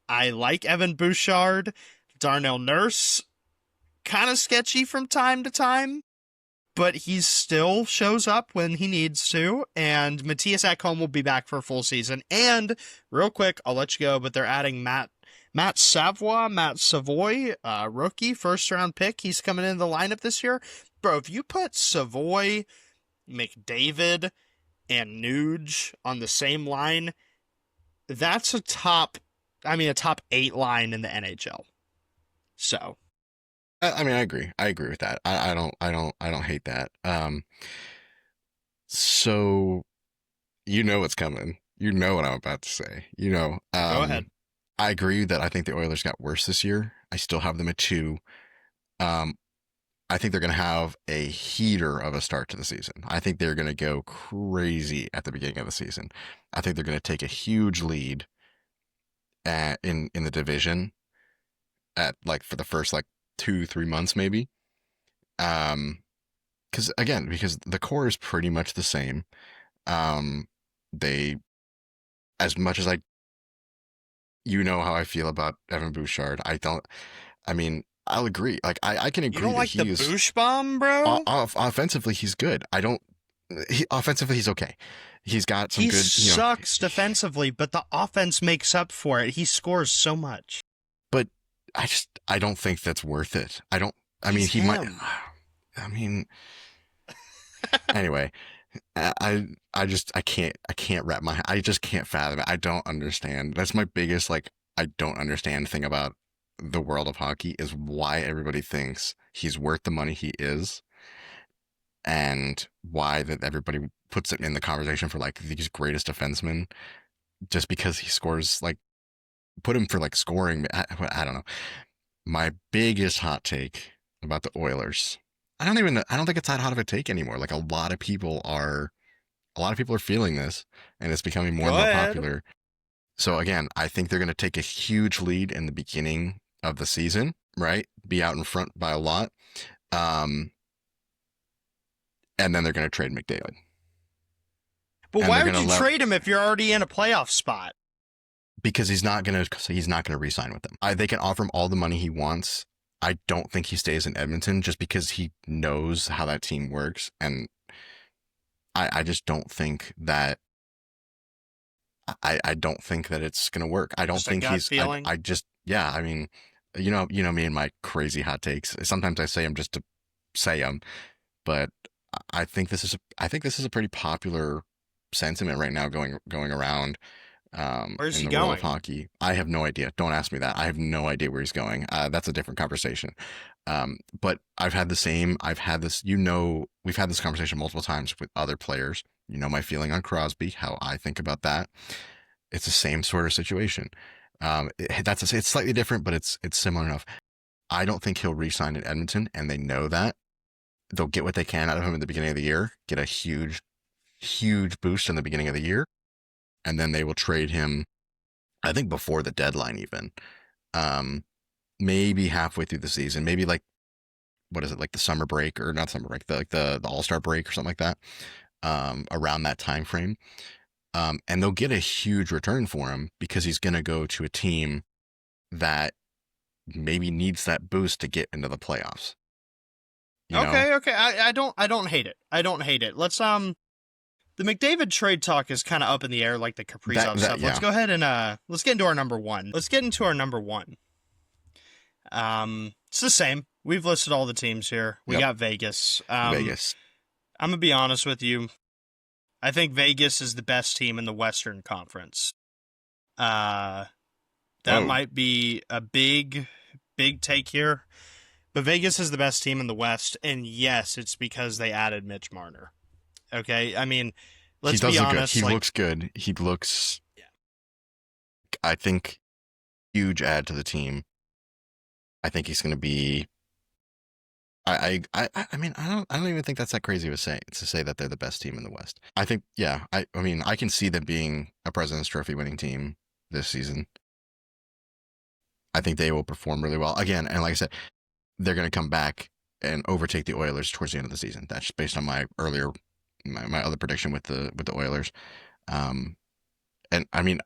I like Evan Bouchard. Darnell Nurse, kind of sketchy from time to time. but he still shows up when he needs to. And Matthias Ekholm will be back for a full season. And real quick, I'll let you go, but they're adding Matt Savoy, rookie, first round pick. He's coming into the lineup this year. Bro, if you put Savoy, McDavid, and Nuge on the same line, that's a top 8 line in the NHL. So, I mean, I agree. I agree with that. I don't hate that. So you know what's coming. You know what I'm about to say. go ahead. I agree that I think the Oilers got worse this year. I still have them at 2. I think they're going to have a heater of a start to the season. I think they're going to go crazy at the beginning of the season. I think they're going to take a huge lead in the division at for the first 2-3 months maybe. Because the core is pretty much the same. They, as much as how I feel about Evan Bouchard. I'll agree. I can agree You don't that like the is Bouch bomb, bro? offensively he's good. Offensively he's okay. He's got some He good. sucks defensively, but the offense makes up for it. He scores so much. But I don't think that's worth it. He might. Anyway, I can't wrap my. I just can't fathom it. I don't understand. That's my biggest I don't understand thing about the world of hockey is why everybody thinks he's worth the money he is, and why that everybody puts it in the conversation for these greatest defensemen just because he scores put him for scoring. I don't know. My biggest hot take about the Oilers. I don't think it's that hot of a take anymore. A lot of people are feeling this, and it's becoming more and more popular. So again, I think they're going to take a huge lead in the beginning of the season, right? Be out in front by a lot. And then they're going to trade McDavid. But why would you trade him if you're already in a playoff spot? Because he's not going to re-sign with them. They can offer him all the money he wants. I don't think he stays in Edmonton just because he knows how that team works. And I just don't think that I don't think that it's going to work. I don't think he's feeling. Me and my crazy hot takes. Sometimes I say them just to say them, but I think this is a pretty popular sentiment right now going around. Where's he in the going? World of hockey. I have no idea. Don't ask me that. I have no idea where he's going. That's a different conversation. But we've had this conversation multiple times with other players. My feeling on Crosby, how I think about that. It's the same sort of situation. It's slightly different, but it's similar enough. I don't think he'll re-sign in Edmonton, and they know that. They'll get what they can out of him at the beginning of the year, get a huge, huge boost in the beginning of the year, and then they will trade him, I think, before the deadline even. Maybe halfway through the season, maybe the summer break, or not summer break, the All-Star break or something like that, around that time frame. And they'll get a huge return for him because he's going to go to a team that maybe needs that boost to get into the playoffs. Okay. I don't hate it. Let's the McDavid trade talk is kind of up in the air, like the Kaprizov stuff. Yeah. Let's go ahead and let's get into our number one. It's the same. We've listed all the teams here. We got Vegas. Vegas. I'm gonna be honest with you. I think Vegas is the best team in the Western Conference. That might be a big take here. But Vegas is the best team in the West, and yes, it's because they added Mitch Marner. Okay? I mean, let's be honest. He looks good. He looks, I think, huge add to the team. I think he's going to be, I don't even think that's that crazy to say that they're the best team in the West. I think, I can see them being a President's Trophy winning team this season. I think they will perform really well. Again, and like I said, they're going to come back and overtake the Oilers towards the end of the season. That's based on my other prediction with the Oilers. And I mean,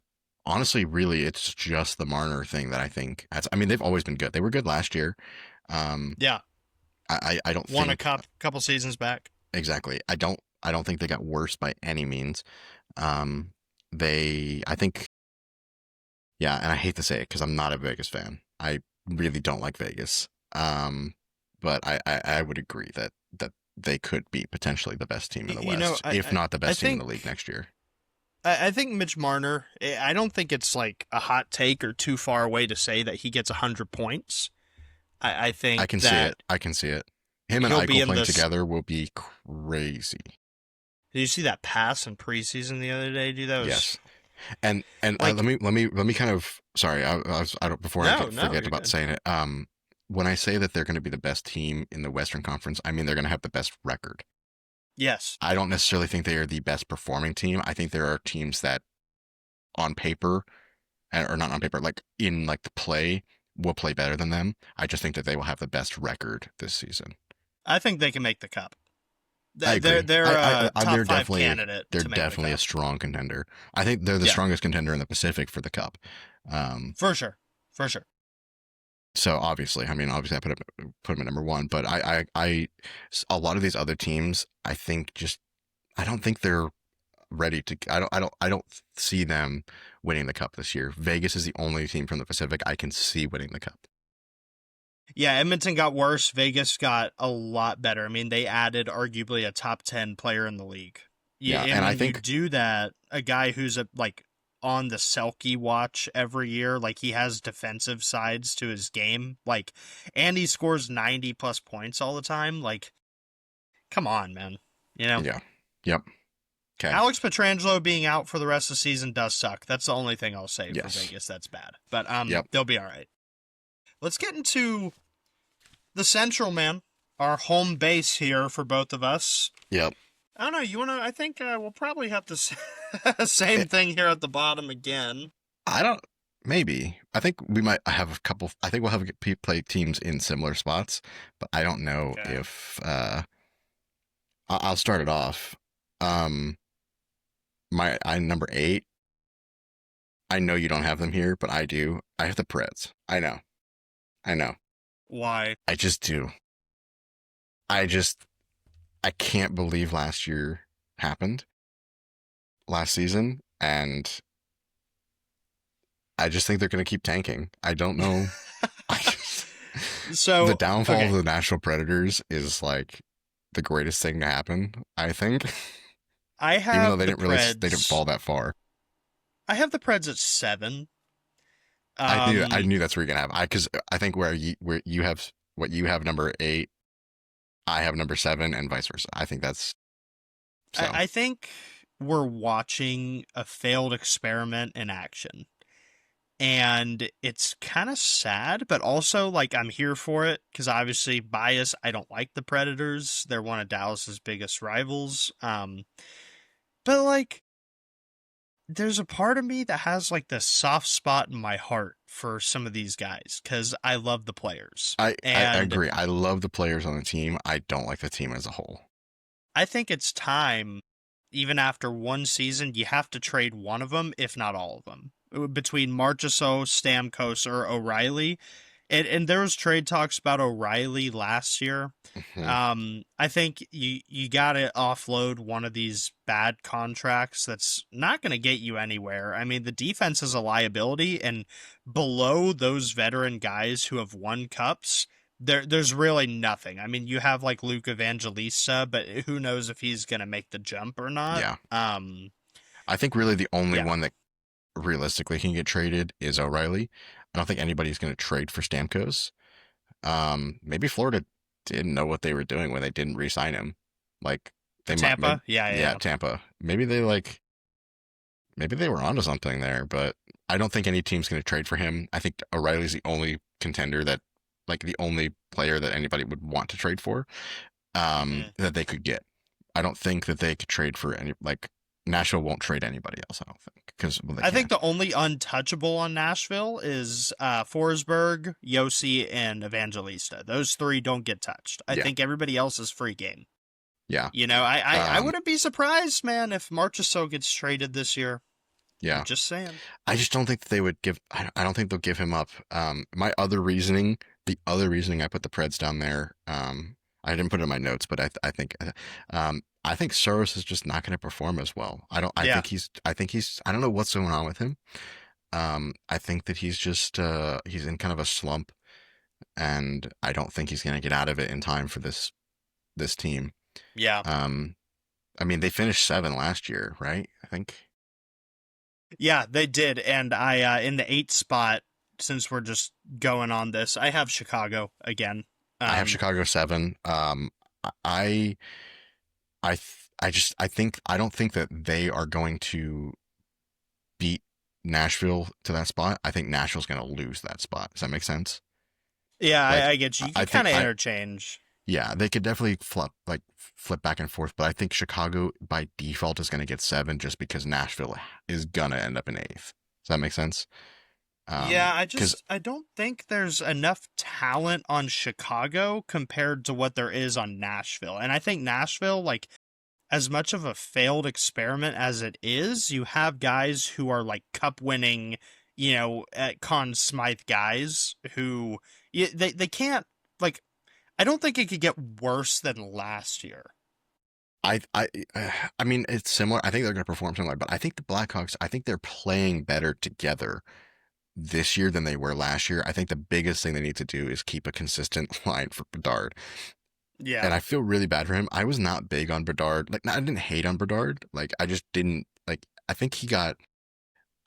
honestly, really, it's just the Marner thing that I think. They've always been good. They were good last year. Yeah. I don't Won a think couple seasons back. exactly. I don't think they got worse by any means. I think, yeah, and I hate to say it because I'm not a Vegas fan. I really don't like Vegas. But I would agree that they could be potentially the best team in the You know, West, if not the I best team in the league think next year. I think Mitch Marner. I don't think it's like a hot take or too far away to say that he gets 100 points. I I think can see that it. I can see it. Him and he'll be Eichel in playing this. together will be crazy. Did you see that pass in preseason the other day, dude? That was Yes. And like let me kind of sorry, I don't before I no, forget you're about good. saying it. When I say that they're going to be the best team in the Western Conference, I mean they're going to have the best record. Yes, I don't necessarily think they are the best performing team. I think there are teams that on paper, or not on paper, like in like the play, will play better than them. I just think that they will have the best record this season. I think they can make the cup. I They're agree. they're a They're top five definitely candidate they're to make the definitely a cup. strong contender. I think they're the Yeah, strongest contender in the Pacific for the Cup. Um, for sure, for sure. so obviously, I mean, obviously, put them at number one. But a lot of these other teams, I think just I don't think they're ready to. I don't see them winning the Cup this year. Vegas is the only team from the Pacific I can see winning the Cup. Yeah, Edmonton got worse. Vegas got a lot better. I mean, they added arguably a top 10 player in the league. Yeah, Yeah, and and I when you think do that, a guy who's like on the Selkie watch every year, like he has defensive sides to his game, like, and he scores 90 plus points all the time. Like, come on, man. You know, yeah, yep, okay, Alex Petrangelo being out for the rest of the season does suck. That's the only thing I'll say for yes, Vegas that's bad. But yep, they'll be all right. Let's get into the Central, man. Our home base here for both of us. yep. I don't know. You want to? I think we'll probably have to same thing here at the bottom again. I don't. Maybe. I think we might have a couple. I think we'll have play teams in similar spots, but I don't know Okay. if. I'll start it off. Um, I number 8. I know you don't have them here, but I do. I have the Preds. I know. I know. Why? I just do. I just. I can't believe last year happened. Last season, and I just think they're going to keep tanking. I don't know. The So downfall of okay, the Nashville Predators is like the greatest thing to happen, I think. I Even though have the they didn't Preds. fall that far. I have the Preds at 7. I Um, knew that's where you're gonna have. Because I think where you have what you have number 8, I have number 7, and vice versa. I think that's so. I think we're watching a failed experiment in action. And it's kind of sad, but also like I'm here for it because obviously bias. I don't like the Predators. They're one of Dallas's biggest rivals. But like there's a part of me that has like this soft spot in my heart for some of these guys because I love the players. I And agree. I love the players on the team. I don't like the team as a whole. I think it's time, even after one season, you have to trade one of them, if not all of them. Between Marchessault, Stamkos, or O'Reilly. And there was trade talks about O'Reilly last year. Mhm. I think you got to offload one of these bad contracts that's not going to get you anywhere. I mean, the defense is a liability, and below those veteran guys who have won cups, there's really nothing. I mean, you have like Luke Evangelista, but who knows if he's going to make the jump or not. Yeah. I think really the only Yeah. one that realistically can get traded is O'Reilly. I don't think anybody's going to trade for Stamkos. Maybe Florida didn't know what they were doing when they didn't re-sign him. Like they might, Tampa? Yeah, yeah, yeah. Tampa. Maybe they were onto something there, but I don't think any team's going to trade for him. I think O'Reilly's the only contender that, like, the only player that anybody would want to trade for, Mhm. that they could get. I don't think that they could trade for any, like, Nashville won't trade anybody else, I don't think, because well, they I think can't. the only untouchable on Nashville is Forsberg, Yossi, and Evangelista. Those three don't get touched. I Yeah, think everybody else is free game. yeah, You know, I um, wouldn't be surprised, man, if Marchessault gets traded this year. I'm yeah. just saying. I just don't think that they would give. I don't think they'll give him up. My other reasoning, the other reasoning I put the Preds down there, I didn't put it in my notes, but I think Soros is just not going to perform as well. Yeah. I think he's, I don't know what's going on with him. I think that he's just, he's in kind of a slump, and I don't think he's going to get out of it in time for this team. Yeah. Um, I mean, they finished 7 last year, right? I think. Yeah, they did. And I in the 8th spot, since we're just going on this, I have Chicago again. I have Um, Chicago 7. I, I think, I don't think that they are going to beat Nashville to that spot. I think Nashville's going to lose that spot. Does that make sense? yeah, Like, I get you. You I can think kind of I, interchange. yeah, they could definitely flip back and forth, but I think Chicago by default is going to get 7 just because Nashville is going to end up in 8th. Does that make sense? Yeah, Because I don't think there's enough talent on Chicago compared to what there is on Nashville. And I think Nashville, like, as much of a failed experiment as it is, you have guys who are like cup winning, at Conn Smythe guys who they can't, like, I don't think it could get worse than last year. I I I mean it's similar. I think they're going to perform similar, but I think the Blackhawks, I think they're playing better together this year than they were last year. I think the biggest thing they need to do is keep a consistent line for Bedard. Yeah. And I feel really bad for him. I was not big on Bedard. Like, I didn't hate on Bedard. Like, I just didn't like. I think he got.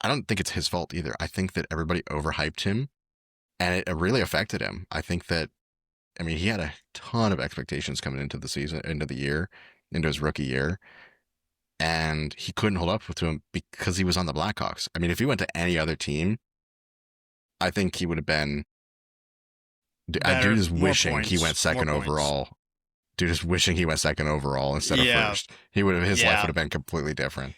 I don't think it's his fault either. I think that everybody overhyped him, and it really affected him. I think that. I mean, he had a ton of expectations coming into the season, into the year, into his rookie year, and he couldn't hold up to him because he was on the Blackhawks. I mean, if he went to any other team, I think he would have been. Dude Better, is more wishing he went points, more second points. overall. Dude is wishing he went second overall instead of Yeah. first. He would have, his life would Yeah. have been completely different.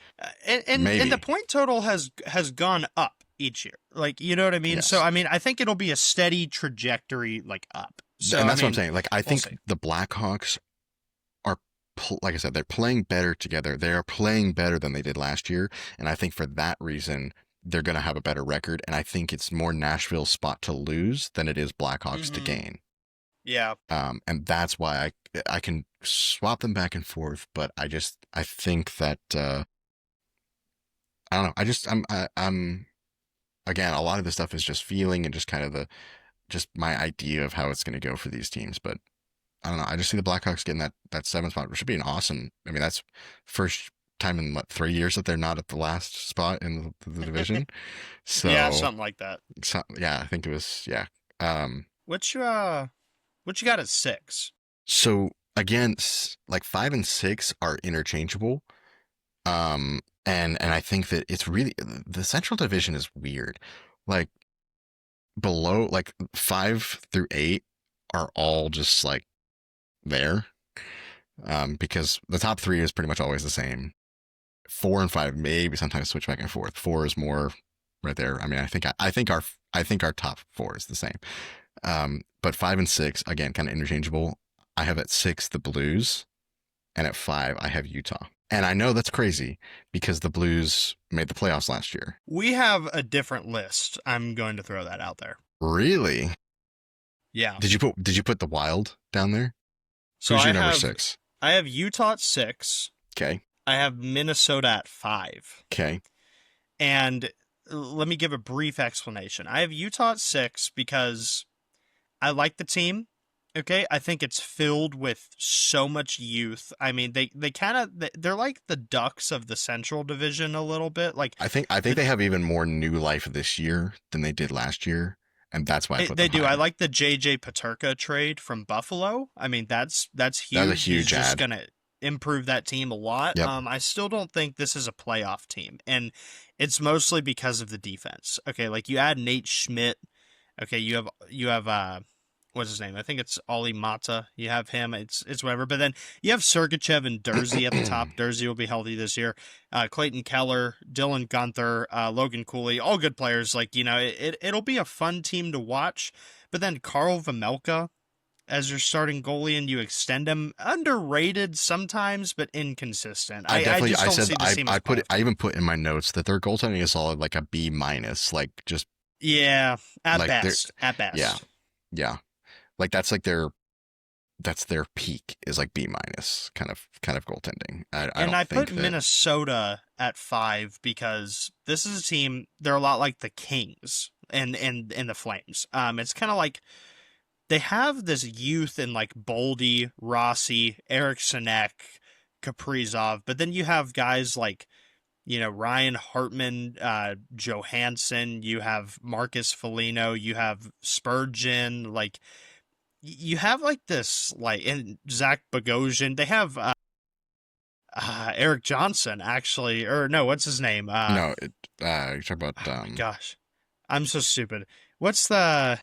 And the Maybe. point total has gone up each year. Like, you know what I mean? So Yes. I mean, I think it'll be a steady trajectory like up. So And I that's what I'm mean, saying. Like, I we'll think see. the Blackhawks are, like I said, they're playing better together. They are playing better than they did last year. And I think for that reason, they're going to have a better record. And I think it's more Nashville's spot to lose than it is Blackhawks to Hmm. gain. Yeah. And that's why I can swap them back and forth. But I think that, I don't know. I'm, again, a lot of this stuff is just feeling and just kind of just my idea of how it's going to go for these teams. But I don't know. I just see the Blackhawks getting that 7th spot, which should be an awesome. I mean, that's first time in what, 3 years that they're not at the last spot in the division. Yeah, So, something like that. yeah, I think it was, yeah. Um, What you got at 6? so again, like 5 and 6 are interchangeable. And I think that it's really, the Central Division is weird. Like, below, like 5 through 8 are all just like there. Because the top 3 is pretty much always the same. 4 and 5 maybe sometimes switch back and forth. 4 is more right there. I mean, I think our top 4 is the same. But 5 and 6 again, kind of interchangeable. I have at 6 the Blues, and at 5 I have Utah. And I know that's crazy because the Blues made the playoffs last year. We have a different list. I'm going to throw that out there. Really? Yeah. Did you put the Wild down there? So Who's your number 6? I have Utah at 6. Okay. I have Minnesota at 5. Okay. And let me give a brief explanation. I have Utah at 6 because I like the team. Okay, I think it's filled with so much youth. I mean, they kind of they're like the Ducks of the Central Division a little bit. Like I think they have even more new life this year than they did last year, and that's why I put they them do. I higher. like the JJ Paterka trade from Buffalo. I mean, that's That's a huge. He's huge just ad. gonna improve that team a lot. Yep. I still don't think this is a playoff team, and it's mostly because of the defense. Okay, like you add Nate Schmidt. Okay, you have what's his name? I think it's Ollie Mata. You have him. It's whatever. But then you have Sergachev and Dursey at the top. Dursey will be healthy this year. Clayton Keller, Dylan Gunther, Logan Cooley, all good players. Like, it'll be a fun team to watch. But then Carl Vamelka as your starting goalie, and you extend him, underrated sometimes, but inconsistent. I just don't see the team as playoff I team. even put in my notes that their goaltending is all like a B minus, like just Yeah, at like they're best. At yeah best. yeah like that's like their that's their peak is like B minus kind of goaltending. I And don't I put think that. Minnesota at 5 because this is a team, they're a lot like the Kings and the Flames. It's kind of like they have this youth in like Boldy, Rossi, Eric Sinek, Kaprizov, but then you have guys like, Ryan Hartman, Johansson, you have Marcus Foligno, you have Spurgeon, like you have like this, like, and Zach Bogosian, they have Eric Johnson, actually, or no, what's his name? No, you talk about Oh my gosh, I'm so stupid. What's the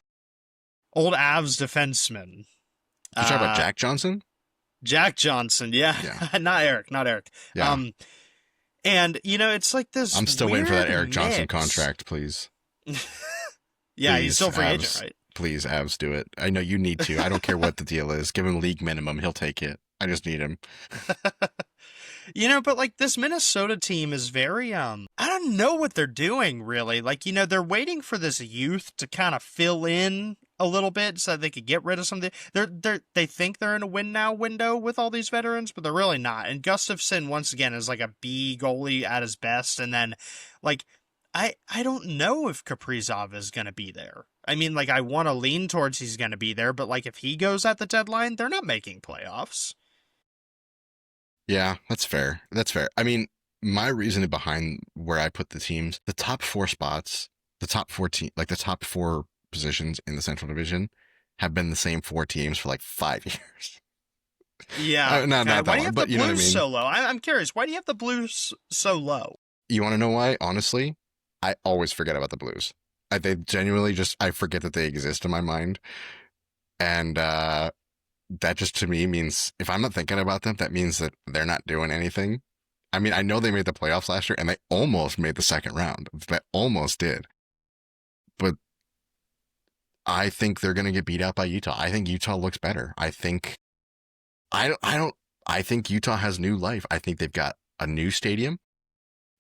old Avs defenseman? you talk about Uh, Jack Johnson. Jack Johnson. Yeah, Yeah, not Eric, not Eric. yeah. And it's like this I'm still waiting for that weird Eric Johnson mix. contract, please. Yeah, he's Please, still a free agent, Avs. right? Please, Avs, do it. I know you need to. I don't care what the deal is. Give him league minimum. He'll take it. I just need him. But like this Minnesota team is very I don't know what they're doing really. Like, they're waiting for this youth to kind of fill in a little bit so that they could get rid of something. They think they're in a win now window with all these veterans, but they're really not. And Gustafsson once again is like a B goalie at his best, and then like I don't know if Kaprizov is going to be there. I mean, like I want to lean towards he's going to be there, but like if he goes at the deadline, they're not making playoffs. Yeah, that's fair. That's fair. I mean, my reasoning behind where I put the teams, the top four spots, the top 14, like the top four positions in the Central Division have been the same four teams for like 5 years. Yeah. Not Okay. that Why do you long, have the but you know what I Blues mean? so low? I'm curious. Why do you have the Blues so low? You want to know why? Honestly, I always forget about the Blues. They genuinely just, I forget that they exist in my mind. And that just to me means if I'm not thinking about them, that means that they're not doing anything. I mean, I know they made the playoffs last year and they almost made the second round. They almost did. But I think they're going to get beat out by Utah. I think Utah looks better. I think Utah has new life. I think they've got a new stadium,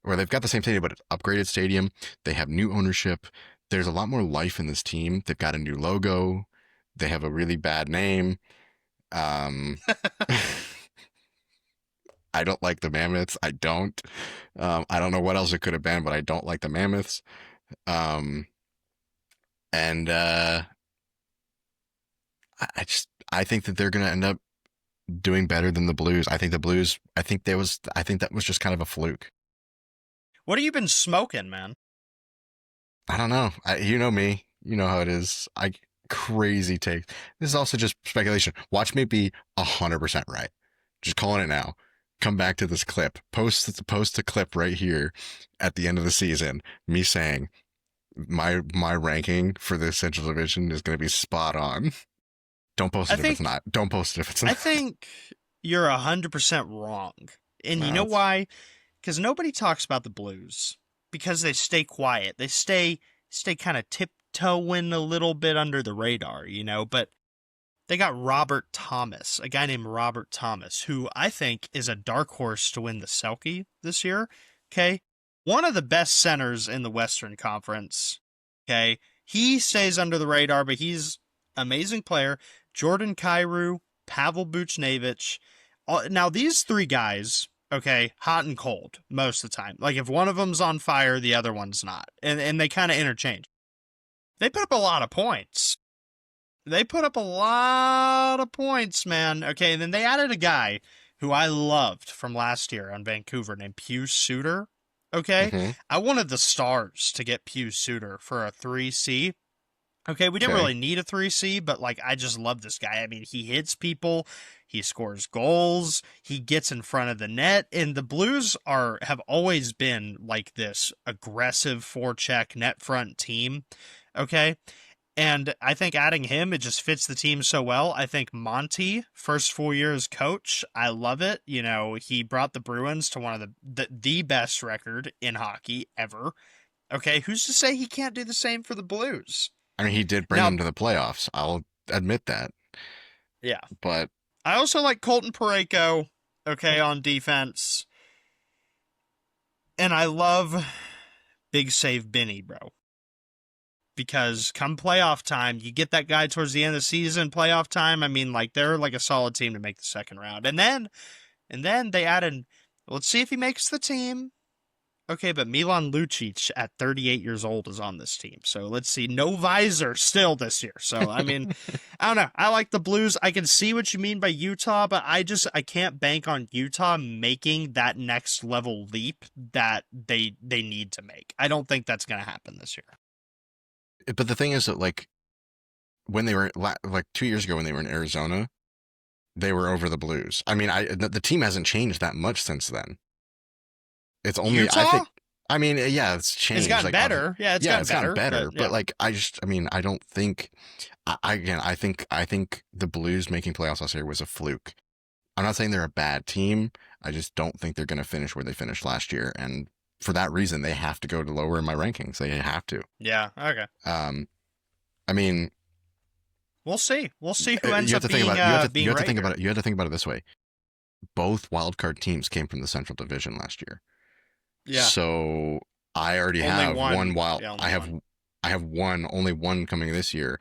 or they've got the same stadium, but it's upgraded stadium. They have new ownership. There's a lot more life in this team. They've got a new logo. They have a really bad name. Um, I don't like the Mammoths. I don't. I don't know what else it could have been, but I don't like the Mammoths. Um, and I think that they're going to end up doing better than the Blues. I think the Blues. I think that was just kind of a fluke. What have you been smoking, man? I don't know. You know me. You know how it is. Crazy take. This is also just speculation. Watch me be 100% right. Just calling it now. Come back to this clip. Post a clip right here at the end of the season. Me saying my ranking for the Central Division is going to be spot on. Don't post I it if it's think not. Don't post it if it's I not. think you're 100% wrong. And you No, know why? Because nobody talks about the Blues because they stay quiet. They stay kind of tiptoeing a little bit under the radar, but they got Robert Thomas, a guy named Robert Thomas, who I think is a dark horse to win the Selke this year. Okay. One of the best centers in the Western Conference. Okay. He stays under the radar, but he's an amazing player. Jordan Kyrou, Pavel Buchnevich. Now, these three guys, okay, hot and cold most of the time. Like, if one of them's on fire, the other one's not. And they kind of interchange. They put up a lot of points. They put up a lot of points, man. Okay, and then they added a guy who I loved from last year on Vancouver named Pius Suter. Okay, Mm-hmm. I wanted the Stars to get Pius Suter for a 3C. Okay, we didn't Okay. really need a 3C, but like I just love this guy. I mean, he hits people, he scores goals, he gets in front of the net, and the Blues have always been like this aggressive forecheck net front team. Okay, and I think adding him, it just fits the team so well. I think Monty, first full year as coach, I love it. He brought the Bruins to one of the best record in hockey ever. Okay, who's to say he can't do the same for the Blues? I mean, he did bring Now, them to the playoffs. I'll admit that. yeah. But I also like Colton Parayko, okay, on defense. And I love Big Save Benny, bro. because come playoff time, you get that guy towards the end of the season, playoff time. I mean, like they're like a solid team to make the second round. And then they added, let's see if he makes the team. Okay, but Milan Lucic at 38 years old is on this team. So let's see. No visor still this year. So, I mean, I don't know. I like the Blues. I can see what you mean by Utah, but I can't bank on Utah making that next level leap that they need to make. I don't think that's going to happen this year. But the thing is that, like, when they were, like, 2 years ago when they were in Arizona, they were over the Blues. I mean, the team hasn't changed that much since then. It's only, Utah? I think, I mean, yeah, it's changed. It's gotten like, better. Yeah, it's gotten better. But like, I mean, I don't think, I think the Blues making playoffs last year was a fluke. I'm not saying they're a bad team. I just don't think they're going to finish where they finished last year. And for that reason, they have to go to lower in my rankings. They have to. Yeah. Okay. I mean, we'll see. We'll see who ends you up have to being think about, you have to right think here. about it. You have to think about it this way. Both wildcard teams came from the Central Division last year. Yeah. So I already Only have one. one wild. Yeah, only I have only one coming this year,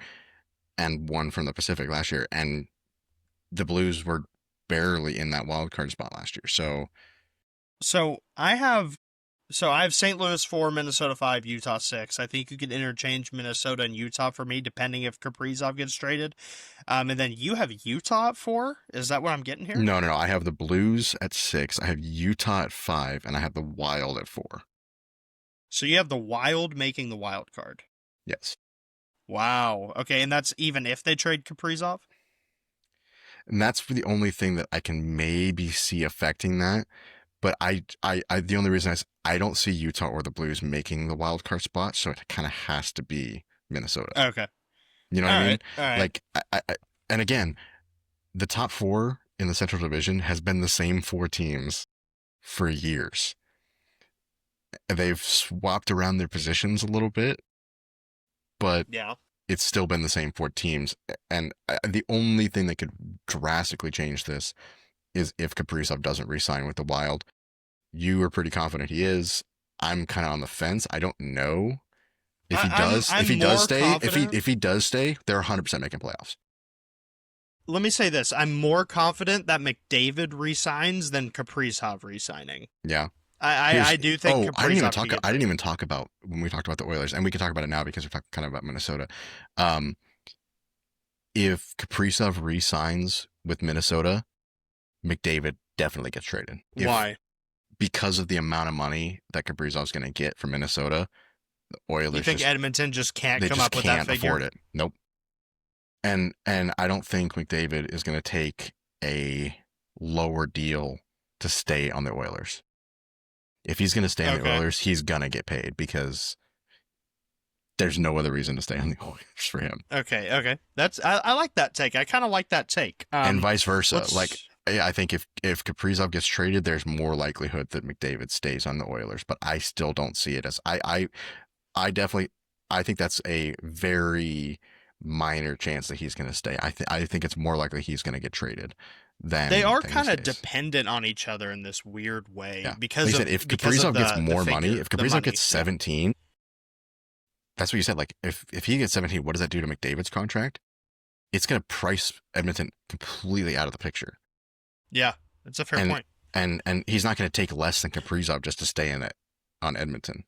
and one from the Pacific last year. And the Blues were barely in that wild card spot last year. So I have St. Louis 4, Minnesota 5, Utah 6. I think you could interchange Minnesota and Utah for me, depending if Kaprizov gets traded. And then you have Utah at 4. Is that what I'm getting here? No. I have the Blues at 6. I have Utah at 5, and I have the Wild at 4. So you have the Wild making the wild card. Yes. Wow. Okay, and that's even if they trade Kaprizov? And that's the only thing that I can maybe see affecting that. But the only reason is I don't see Utah or the Blues making the wild card spot, so it kind of has to be Minnesota. Okay. You know what I mean? All right. Like, and again, the top 4 in the Central Division has been the same 4 teams for years. They've swapped around their positions a little bit, but Yeah. it's still been the same 4 teams. And the only thing that could drastically change this is if Kaprizov doesn't re-sign with the Wild. You are pretty confident he is. I'm kind of on the fence. I don't know if he does. I'm if he more does stay, confident. if he does stay, they're 100% making playoffs. Let me say this. I'm more confident that Mcdavid resigns than Kaprizov resigning. Yeah. I do think Kaprizov I didn't even talk about when we talked about the Oilers, and we can talk about it now because we're talking kind of about Minnesota. If Kaprizov re-signs with Minnesota, McDavid definitely gets traded. Why? Because of the amount of money that Kaprizov's going to get from Minnesota, the Oilers. You think Edmonton just can't come up with that figure? Afford it. Nope. And I don't think McDavid is going to take a lower deal to stay on the Oilers. If he's going to stay on the Oilers, he's going to get paid because there's no other reason to stay on the Oilers for him. Okay. I like that take. I kind of like that take. And vice versa. I think if Kaprizov gets traded, there's more likelihood that McDavid stays on the Oilers, but I still don't see it as I think that's a very minor chance that he's going to stay. I think it's more likely he's going to get traded than they are kind of dependent on each other in this weird way. Yeah. Because like if Kaprizov gets more money, if Kaprizov gets 17, that's what you said. Like if he gets 17, what does that do to McDavid's contract? It's going to price Edmonton completely out of the picture. Yeah, that's a fair point. And he's not going to take less than Kaprizov just to stay in it on Edmonton.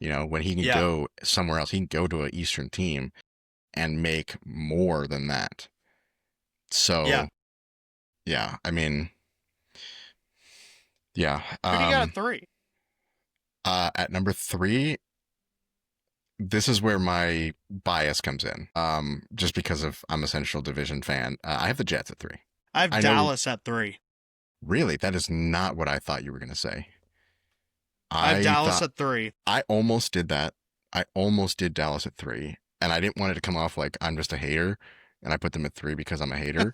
You know, when he can go somewhere else, he can go to an Eastern team and make more than that. So, yeah, I mean, yeah. Who do you got at 3? At number 3, this is where my bias comes in. Just because I'm a Central Division fan. I have the Jets at 3. I have Dallas at 3. Really? That is not what I thought you were going to say. I have Dallas at 3. I almost did that. I almost did Dallas at 3. And I didn't want it to come off like I'm just a hater. And I put them at 3 because I'm a hater.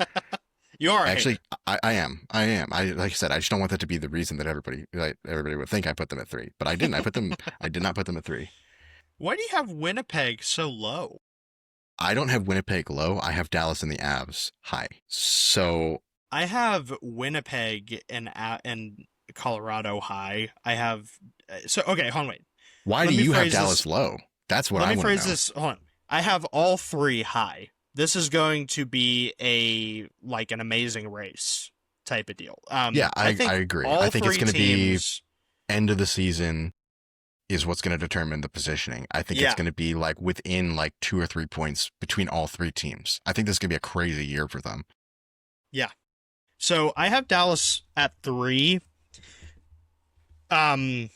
You are actually. I am. Like I said, I just don't want that to be the reason that everybody would think I put them at 3. But I didn't. I did not put them at 3. Why do you have Winnipeg so low? I don't have Winnipeg low. I have Dallas and the Avs high. So I have Winnipeg and Colorado high. I have okay. Hold on, wait. Why do you have Dallas low? That's what I want to know. Let me phrase this. Hold on. I have all three high. This is going to be an amazing race type of deal. Yeah, I I think agree. I all think it's three going to be teams. end of the season is what's going to determine the positioning. I think it's Yeah, going to be like within like 2 or 3 points between all three teams. I think this is going to be a crazy year for them. yeah. So I have Dallas at 3. Um,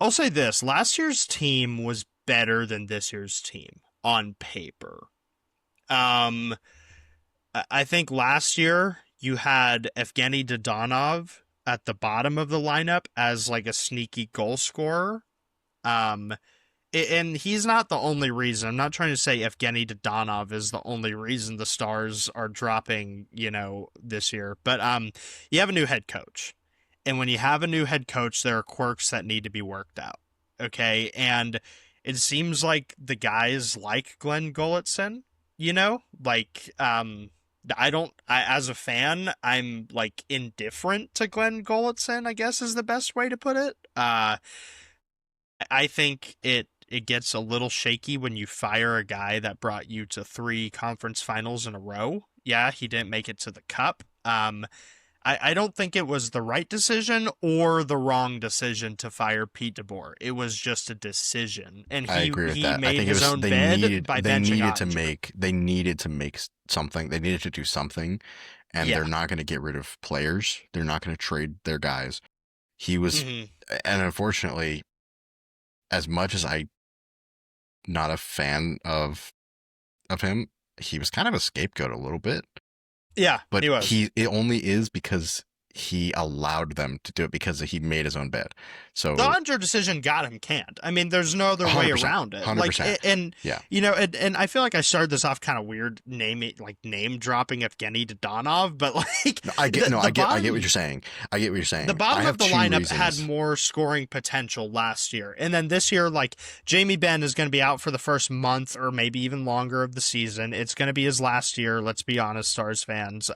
I'll say this: last year's team was better than this year's team on paper. Um, I think last year you had Evgeny Dodonov at the bottom of the lineup as like a sneaky goal scorer. Um, and he's not the only reason. I'm not trying to say Evgeny Dodonov is the only reason the Stars are dropping, this year. But you have a new head coach. And when you have a new head coach, there are quirks that need to be worked out. Okay? And it seems like the guys like Glenn Gulletson, like as a fan, I'm like indifferent to Glenn Gulletson, I guess is the best way to put it. I think it gets a little shaky when you fire a guy that brought you to 3 conference finals in a row. Yeah, he didn't make it to the cup. I don't think it was the right decision or the wrong decision to fire Pete DeBoer. It was just a decision, and I he agree with he that. I made think it his was own bed by they benching needed to Ottinger. make something. They needed to do something, and they're Yeah. not going to get rid of players. They're not going to trade their guys. He was, Hmm. and unfortunately, as much as I not a fan of him, he was kind of a scapegoat a little bit. Yeah, But he was. it only is because he allowed them to do it because he made his own bed. The So Andre decision got him canned. I mean, there's no other way 100%, around it. Like, 100%. and Yeah. and I feel like I started this off kind of weird, name dropping Evgeny Dodonov, but like No, I get the, no, the I get what bottom you're saying. I get what you're the saying. I bottom of have the two lineup had reasons. more scoring potential last year. And then this year, like Jamie Benn is going to be out for the first month or maybe even longer of the season. It's going to be his last year. Let's be honest, Stars fans.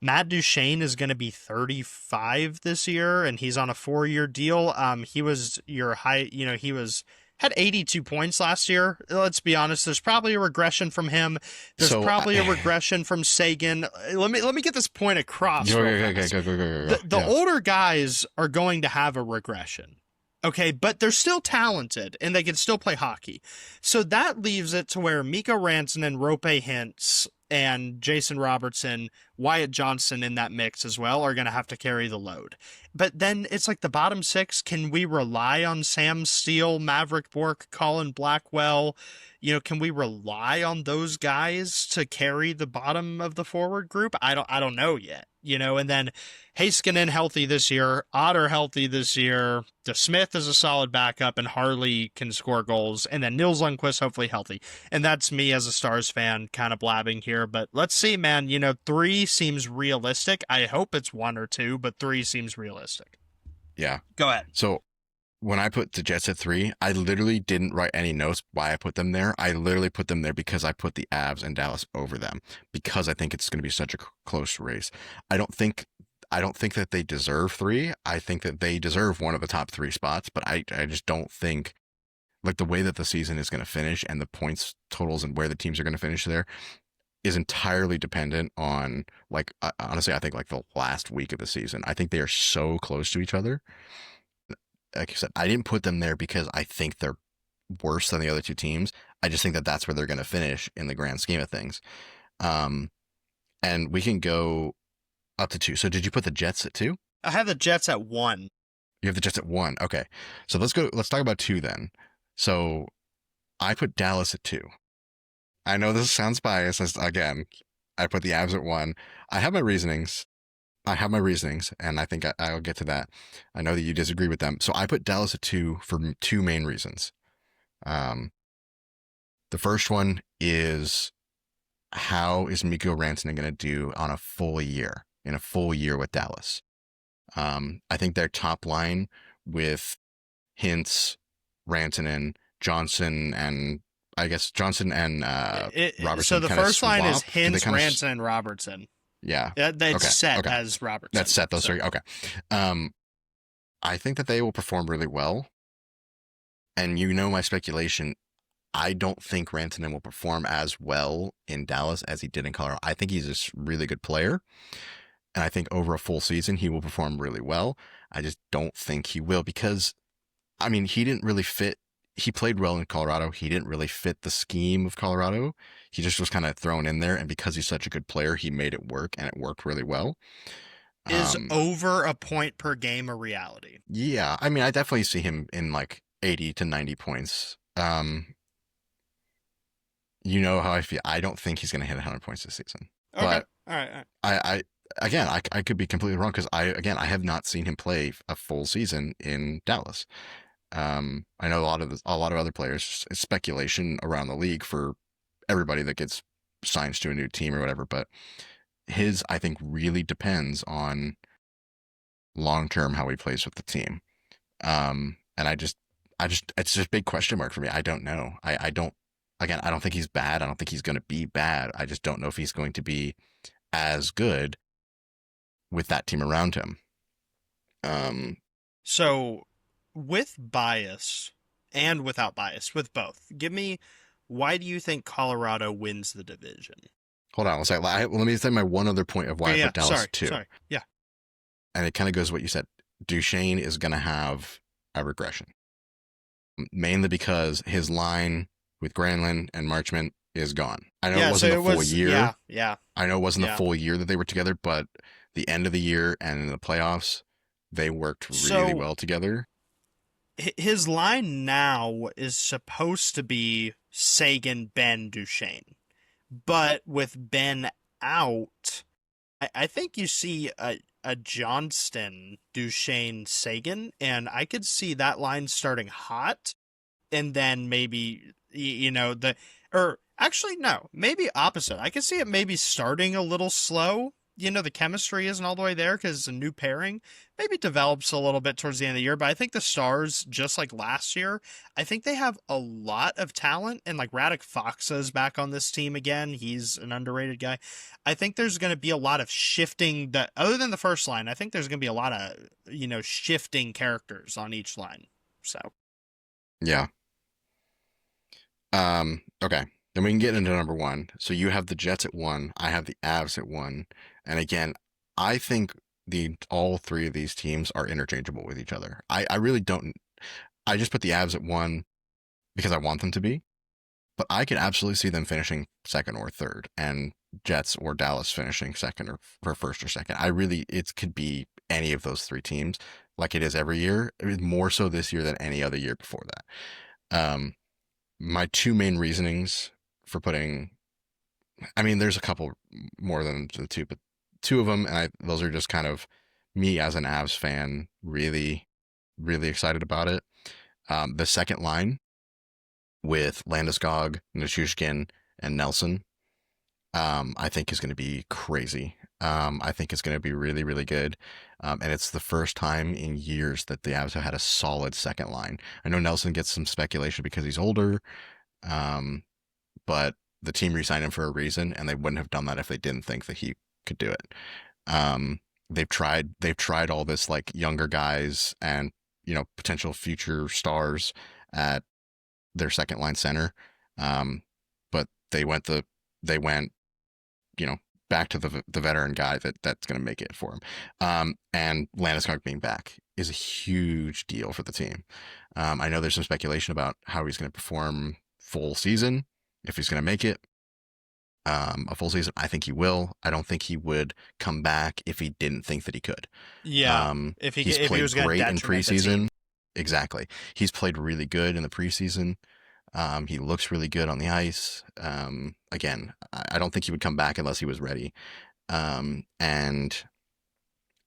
Matt Duchene is going to be 35 this year and he's on a 4-year deal. He was your high, he was had 82 points last year. Let's be honest. There's probably a regression from him. There's So probably a regression from Sagan. Let me get this point across. go, Real go, go, fast. go, go, go, go, go. The Yeah. older guys are going to have a regression. Okay, but they're still talented and they can still play hockey. So that leaves it to where Mikko Rantanen, Rope Hintz, and Jason Robertson, Wyatt Johnson in that mix as well are going to have to carry the load. But then it's like the bottom 6. Can we rely on Sam Steele, Maverick Bork, Colin Blackwell? Can we rely on those guys to carry the bottom of the forward group? I don't know yet. And then Heiskanen healthy this year, Otter healthy this year, DeSmith is a solid backup, and Harley can score goals, and then Nils Lundqvist hopefully healthy. And that's me as a Stars fan kind of blabbing here, but let's see, man. 3 seems realistic. I hope it's 1 or 2, but 3 seems realistic. Yeah. Go ahead. So when I put the Jets at 3, I literally didn't write any notes why I put them there. I literally put them there because I put the Avs and Dallas over them because I think it's going to be such a close race. I don't think that they deserve 3. I think that they deserve one of the top 3 spots, but I just don't think like the way that the season is going to finish and the points totals and where the teams are going to finish there is entirely dependent on like honestly, I think like the last week of the season. I think they are so close to each other. Like I said, I didn't put them there because I think they're worse than the other 2 teams. I just think that that's where they're going to finish in the grand scheme of things. And we can go up to 2. So did you put the Jets at 2? I have the Jets at 1. You have the Jets at 1. Okay. So let's talk about 2 then. So I put Dallas at 2. I know this sounds biased. Again, I put the Avs at 1. I have my reasonings. And I think I'll get to that. I know that you disagree with them. So I put Dallas at 2 for 2 main reasons. The first one is how is Mikko Rantanen going to do on a full year, in a full year with Dallas? I think their top line with Hintz, Rantanen, Johnson, and Robertson. So the kinda first line is swap. Do they Hintz, kinda Ranson, Robertson. Yeah. That's set Okay. as Robertson. That's set, those So- 3. Okay. I think that they will perform really well. And my speculation, I don't think Rantanen will perform as well in Dallas as he did in Colorado. I think he's a really good player. And I think over a full season, he will perform really well. I just don't think he will because, I mean, he didn't really fit. He played well in Colorado. He didn't really fit the scheme of Colorado. He just was kind of thrown in there. And because he's such a good player, he made it work and it worked really well. Is over a point per game a reality? Yeah. I mean, I definitely see him in like 80 to 90 points. You know how I feel. I don't think he's going to hit 100 points this season. Okay. But all right. I could be completely wrong because I have not seen him play a full season in Dallas. I know a lot of other players. It's speculation around the league for everybody that gets signed to a new team or whatever, but his I think really depends on long term how he plays with the team. And I just it's just a big question mark for me. I don't know. I don't think he's bad. I don't think he's going to be bad. I just don't know if he's going to be as good with that team around him. So with bias and without bias, with both, give me, why do you think Colorado wins the division? Hold on, let me say my one other point of why I put Dallas too. Sorry. Yeah. And it kind of goes what you said. Duchesne is going to have a regression, mainly because his line with Granlund and Marchment is gone. I know it wasn't a full year. Yeah. I know it wasn't the full year that they were together, but the end of the year and in the playoffs, they worked really well together. His line now is supposed to be Sagan, Benn, Duchesne. But with Ben out, I think you see a Johnston, Duchesne, Sagan, and I could see that line starting hot, and then maybe, actually, no, maybe opposite. I could see it maybe starting a little slow. The chemistry isn't all the way there because it's a new pairing. Maybe develops a little bit towards the end of the year, but I think the Stars, just like last year, I think they have a lot of talent, and like Radek Faksa is back on this team again. He's an underrated guy. I think there's going to be a lot of shifting that, other than the first line, I think there's going to be a lot of, shifting characters on each line. So. Yeah. Okay. Then we can get into number one. So you have the Jets at 1. I have the Avs at 1. And again, I think all three of these teams are interchangeable with each other. I really don't. I just put the Avs at 1 because I want them to be. But I could absolutely see them finishing second or third, and Jets or Dallas finishing second or first or second. It could be any of those three teams, like it is every year. More so this year than any other year before that. My two main reasonings for putting, I mean, there's a couple more than the two, but two of them, and those are just kind of me as an Avs fan, really, really excited about it. The second line with Landeskog, Nichushkin, and Nelson, I think is going to be crazy. I think it's going to be really, really good. And it's the first time in years that the Avs have had a solid second line. I know Nelson gets some speculation because he's older, but the team re-signed him for a reason, and they wouldn't have done that if they didn't think that he could do it. They've tried all this like younger guys and potential future stars at their second line center, but they went back to the veteran guy that's going to make it for him. And Landeskog being back is a huge deal for the team. I know there's some speculation about how he's going to perform full season, if he's going to make it a full season. I think he will. I don't think he would come back if he didn't think that he could. Yeah. If he was great in preseason. the Exactly. He's played really good in the preseason. He looks really good on the ice. Again, I don't think he would come back unless he was ready. And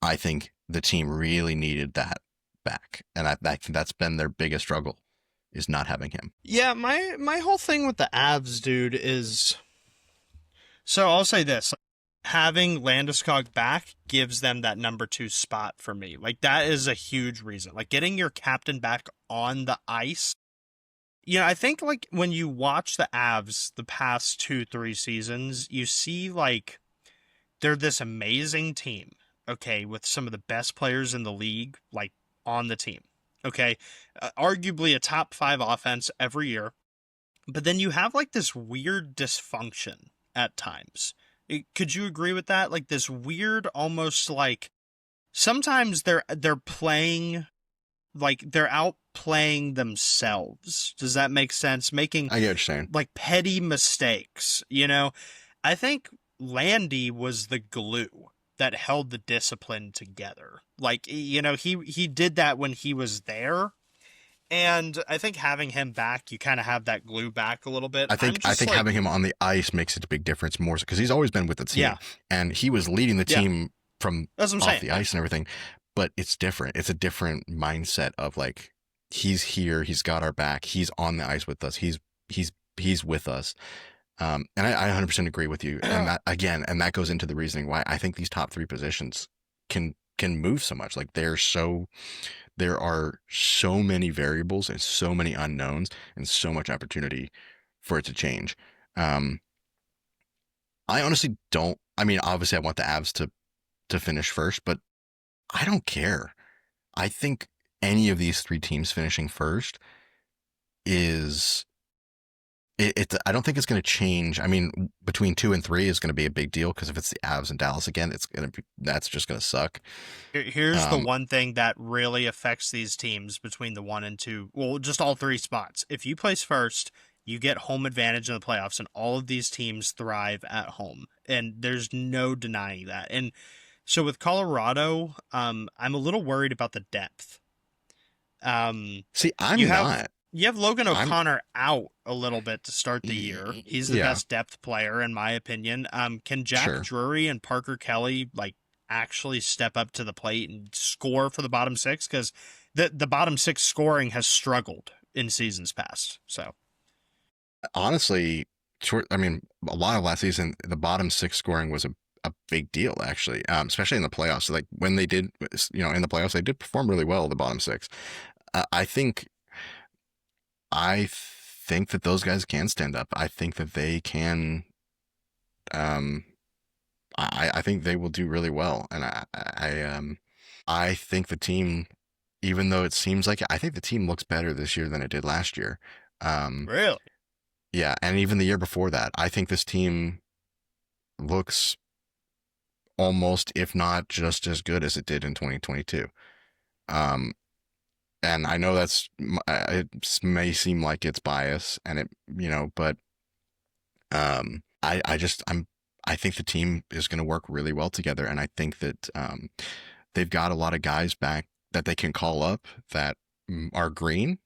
I think the team really needed that back. And I think that's been their biggest struggle, is not having him. Yeah, my whole thing with the Avs, dude, is... So I'll say this. Having Landeskog back gives them that number 2 spot for me. Like, that is a huge reason. Like, getting your captain back on the ice. I think, like, when you watch the Avs the past 2-3 seasons, you see, like, they're this amazing team, okay, with some of the best players in the league, like, on the team, okay? Arguably a top 5 offense every year. but then you have like this weird dysfunction at times. Could you agree with that? Like this weird, almost like sometimes they're playing like they're outplaying themselves. Does that make sense? Making I get what you're saying. like petty mistakes, you know? I think Landy was the glue that held the discipline together. Like, you know, he did that when he was there. And I think having him back, you kind of have that glue back a little bit. I think having him on the ice makes it a big difference more because he's always been with the team, yeah, and he was leading the yeah, team from that's what I'm off saying. the ice and everything. But it's different. It's a different mindset of like he's here, he's got our back, he's on the ice with us, he's with us. And I 100% agree with you. And that again, and that goes into the reasoning why I think these top three positions can move so much. Like there are so many variables and so many unknowns and so much opportunity for it to change. Um, I honestly don't. I mean, obviously, I want the Avs to finish first, but I don't care. I think any of these three teams finishing first is I don't think it's going to change. I mean, between 2 and 3 is going to be a big deal because if it's the Avs and Dallas again, that's just going to suck. Here's the one thing that really affects these teams between the 1 and 2. Well, just all three spots. If you place first, you get home advantage in the playoffs, and all of these teams thrive at home. And there's no denying that. And so with Colorado, I'm a little worried about the depth. See, I'm not. You have Logan O'Connor out a little bit to start the year. He's the best depth player, in my opinion. Can Jack Drury and Parker Kelly like actually step up to the plate and score for the bottom six? Because the bottom six scoring has struggled in seasons past. So honestly, I mean, a lot of last season, the bottom six scoring was a big deal, actually, especially in the playoffs. So, like when they did, in the playoffs, they did perform really well, the bottom six. I think that those guys can stand up. I think that they can. I think they will do really well, and I think the team, even though it seems like it, I think the team looks better this year than it did last year. Really? Yeah, and even the year before that, I think this team looks almost, if not just as good as it did in 2022. And I know it may seem like it's bias, and but I think the team is going to work really well together, and I think that they've got a lot of guys back that they can call up that are green.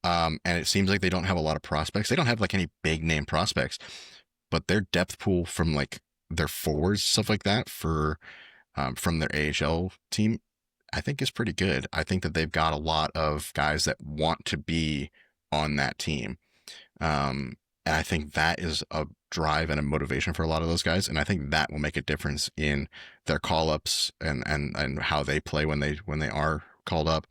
And it seems like they don't have a lot of prospects. They don't have like any big name prospects, but their depth pool from like their forwards, stuff like that, from their AHL team, I think is pretty good. I think that they've got a lot of guys that want to be on that team. And I think that is a drive and a motivation for a lot of those guys. And I think that will make a difference in their call ups and how they play when they are called up.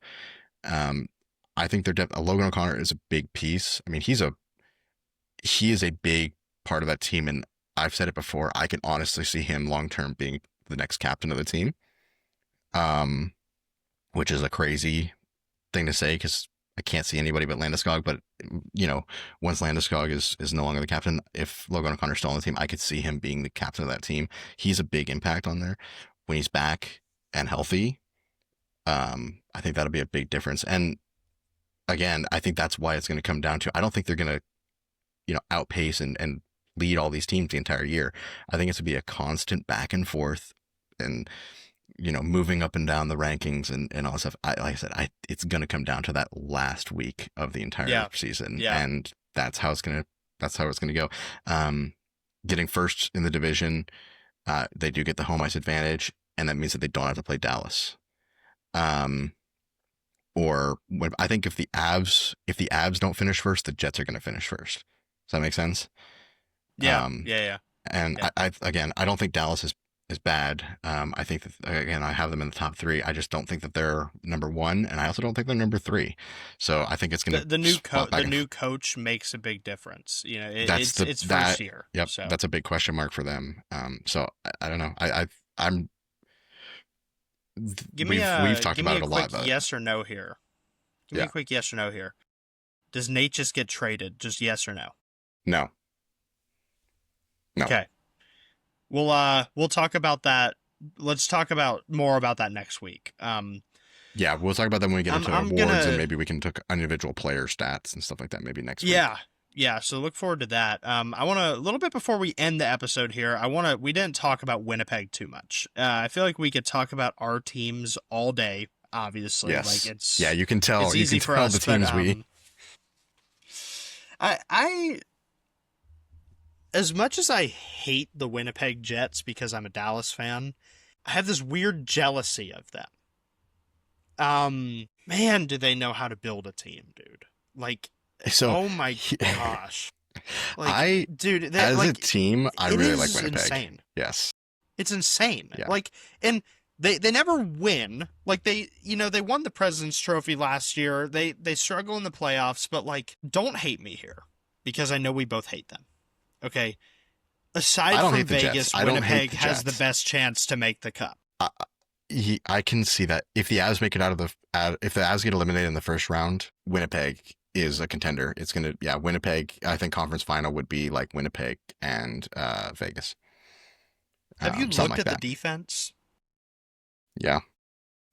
I think their depth, Logan O'Connor is a big piece. I mean, he is a big part of that team. And I've said it before, I can honestly see him long-term being the next captain of the team. Which is a crazy thing to say because I can't see anybody but Landeskog. But once Landeskog is no longer the captain, if Logan O'Connor's still on the team, I could see him being the captain of that team. He's a big impact on there when he's back and healthy. I think that'll be a big difference. And again, I think that's why it's going to come down to. I don't think they're going to outpace and lead all these teams the entire year. I think it's going to be a constant back and forth and moving up and down the rankings and all that stuff. Like I said, it's going to come down to that last week of the entire season, and that's how it's going to go. Getting first in the division, they do get the home ice advantage, and that means that they don't have to play Dallas. I think if the Avs don't finish first, the Jets are going to finish first. Does that make sense? Yeah. And I don't think Dallas is bad. I think that again, I have them in the top 3. I just don't think that they're number 1, and I also don't think they're number 3. So I think it's going to the new coach makes a big difference. It's first year. Yep, so. That's a big question mark for them. So I don't know. I'm. We've talked about it a lot. Yes or no here. Give me a quick yes or no here. Does Nate just get traded? Just yes or no? No. No. Okay. We'll talk about that. Let's talk about more about that next week. Yeah, we'll talk about that when we get into I'm awards, gonna and maybe we can talk individual player stats and stuff like that maybe next week. Yeah. So look forward to that. I want to, a little bit before we end the episode here, we didn't talk about Winnipeg too much. I feel like we could talk about our teams all day, obviously. Yes. Like it's, yeah, you can tell. it's You easy can for tell us, the teams I as much as I hate the Winnipeg Jets because I'm a Dallas fan, I have this weird jealousy of them. Man, do they know how to build a team, dude. Like, So, oh my gosh. Like, dude, as like, a team, I really like Winnipeg. Insane. Yes. It's insane. Yeah. Like, and they never win. Like, they won the President's Trophy last year. They struggle in the playoffs, but like, don't hate me here because I know we both hate them. Okay. Aside from Vegas, Winnipeg has the best chance to make the cup. I can see that if the Avs make it out of if the Avs get eliminated in the first round, Winnipeg is a contender. It's gonna, Winnipeg. I think conference final would be like Winnipeg and Vegas. Have you looked at the defense? Yeah,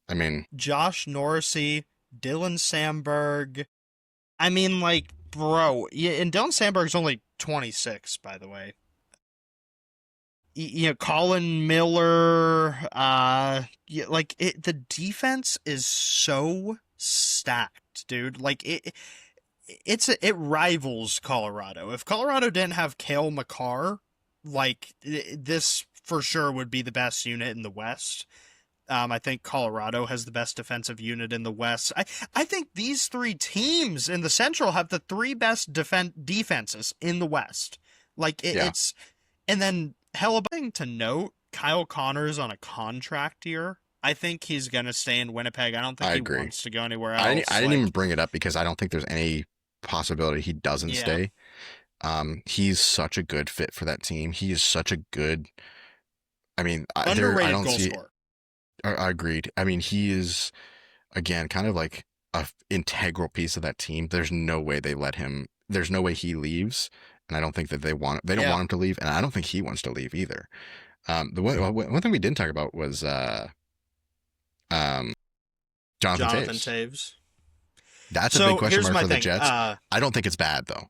I mean Josh Norrisy, Dylan Samberg. I mean, like, bro, and Dylan Samberg's only 26, by the way. Colin Miller, the defense is so stacked, dude. Like it rivals Colorado. If Colorado didn't have Cale Makar, like this for sure would be the best unit in the West. I think Colorado has the best defensive unit in the West. I think these three teams in the Central have the three best defenses in the West. Like it's, and then thing to note, Kyle Connor's on a contract here. I think he's going to stay in Winnipeg. I don't think he wants to go anywhere else. I didn't even bring it up because I don't think there's any possibility he doesn't stay. He's such a good fit for that team. He is such a good, underrated goal scorer. I agreed. I mean, he is, again, kind of like an integral piece of that team. There's no way there's no way he leaves. And I don't think that they don't want him to leave, and I don't think he wants to leave either. The one thing we didn't talk about was Jonathan Taves. That's a big question mark for the Jets. I don't think it's bad though.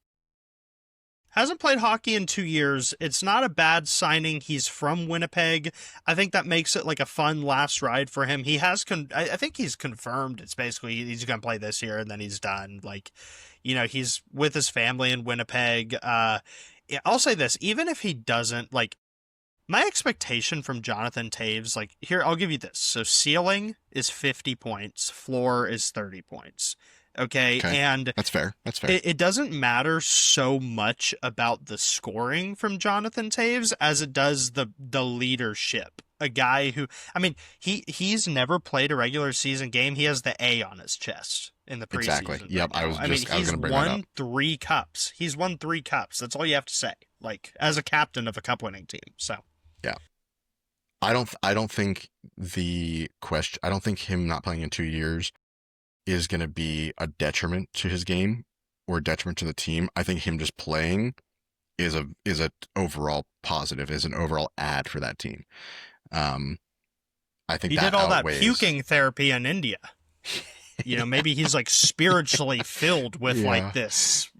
Hasn't played hockey in 2 years. It's not a bad signing. He's from Winnipeg. I think that makes it like a fun last ride for him. He has I think he's confirmed. It's basically he's going to play this year and then he's done. Like, he's with his family in Winnipeg. I'll say this, even if he doesn't, like, my expectation from Jonathan Taves, like, here, I'll give you this. So ceiling is 50 points. Floor is 30 points. Okay. And that's fair. It doesn't matter so much about the scoring from Jonathan Taves as it does the leadership. A guy who, he's never played a regular season game. He has the A on his chest in the preseason. Exactly. Yep. Right, he's won 3 cups. He's won 3 cups. That's all you have to say. Like, as a captain of a cup winning team. So yeah. I don't think him not playing in 2 years is going to be a detriment to his game or a detriment to the team. I think him just playing is a overall positive, is an overall add for that team. I think he did all that puking therapy in India. Maybe he's like spiritually filled with like this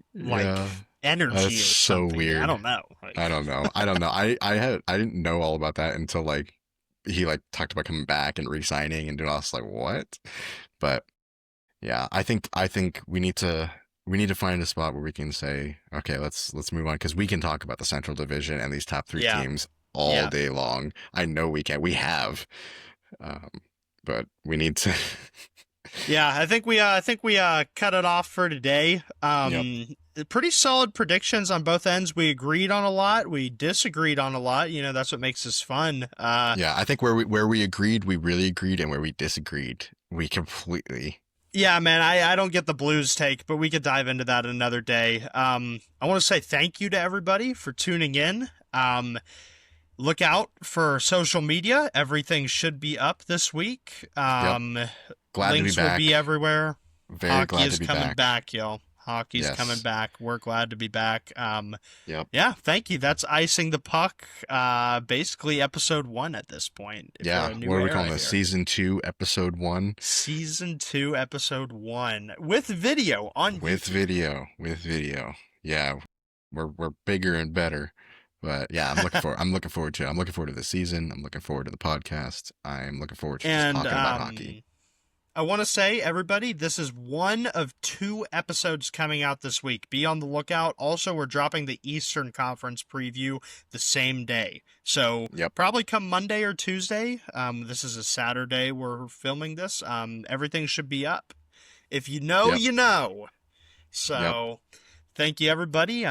energy. That's or something. So weird. I don't know. I don't know. I didn't know all about that until like he like talked about coming back and re-signing and doing all this. Like, what? But yeah, I think we need to find a spot where we can say, okay, let's move on, because we can talk about the Central Division and these top 3 teams all day long. I know we can. We have, but we need to. Yeah, I think we cut it off for today. Pretty solid predictions on both ends. We agreed on a lot. We disagreed on a lot. That's what makes this fun. I think where we agreed, we really agreed, and where we disagreed, we completely. Yeah, man, I don't get the Blues take, but we could dive into that another day. I want to say thank you to everybody for tuning in. Look out for social media. Everything should be up this week. Glad links to be back. will be everywhere. Very Hockey glad is to be coming back, y'all. Hockey's coming Yes. back. We're glad to be back. Yep. Yeah, thank you. That's icing the puck. Basically episode 1 at this point for Yeah. a new What are we era calling this? here. Season 2, episode 1? Season 2, episode 1 with video on With YouTube. video. With video. Yeah. We're bigger and better. But yeah, I'm looking forward to it. I'm looking forward to the season. I'm looking forward to the podcast. I'm looking forward to just And talking about hockey. I want to say, everybody, this is one of 2 episodes coming out this week. Be on the lookout. Also, we're dropping the Eastern Conference preview the same day. So Yep. probably come Monday or Tuesday. This is a Saturday we're filming this. Everything should be up. If you know, Yep. you know. So thank you, everybody.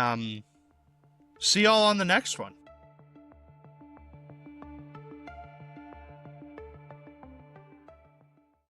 See y'all on the next one.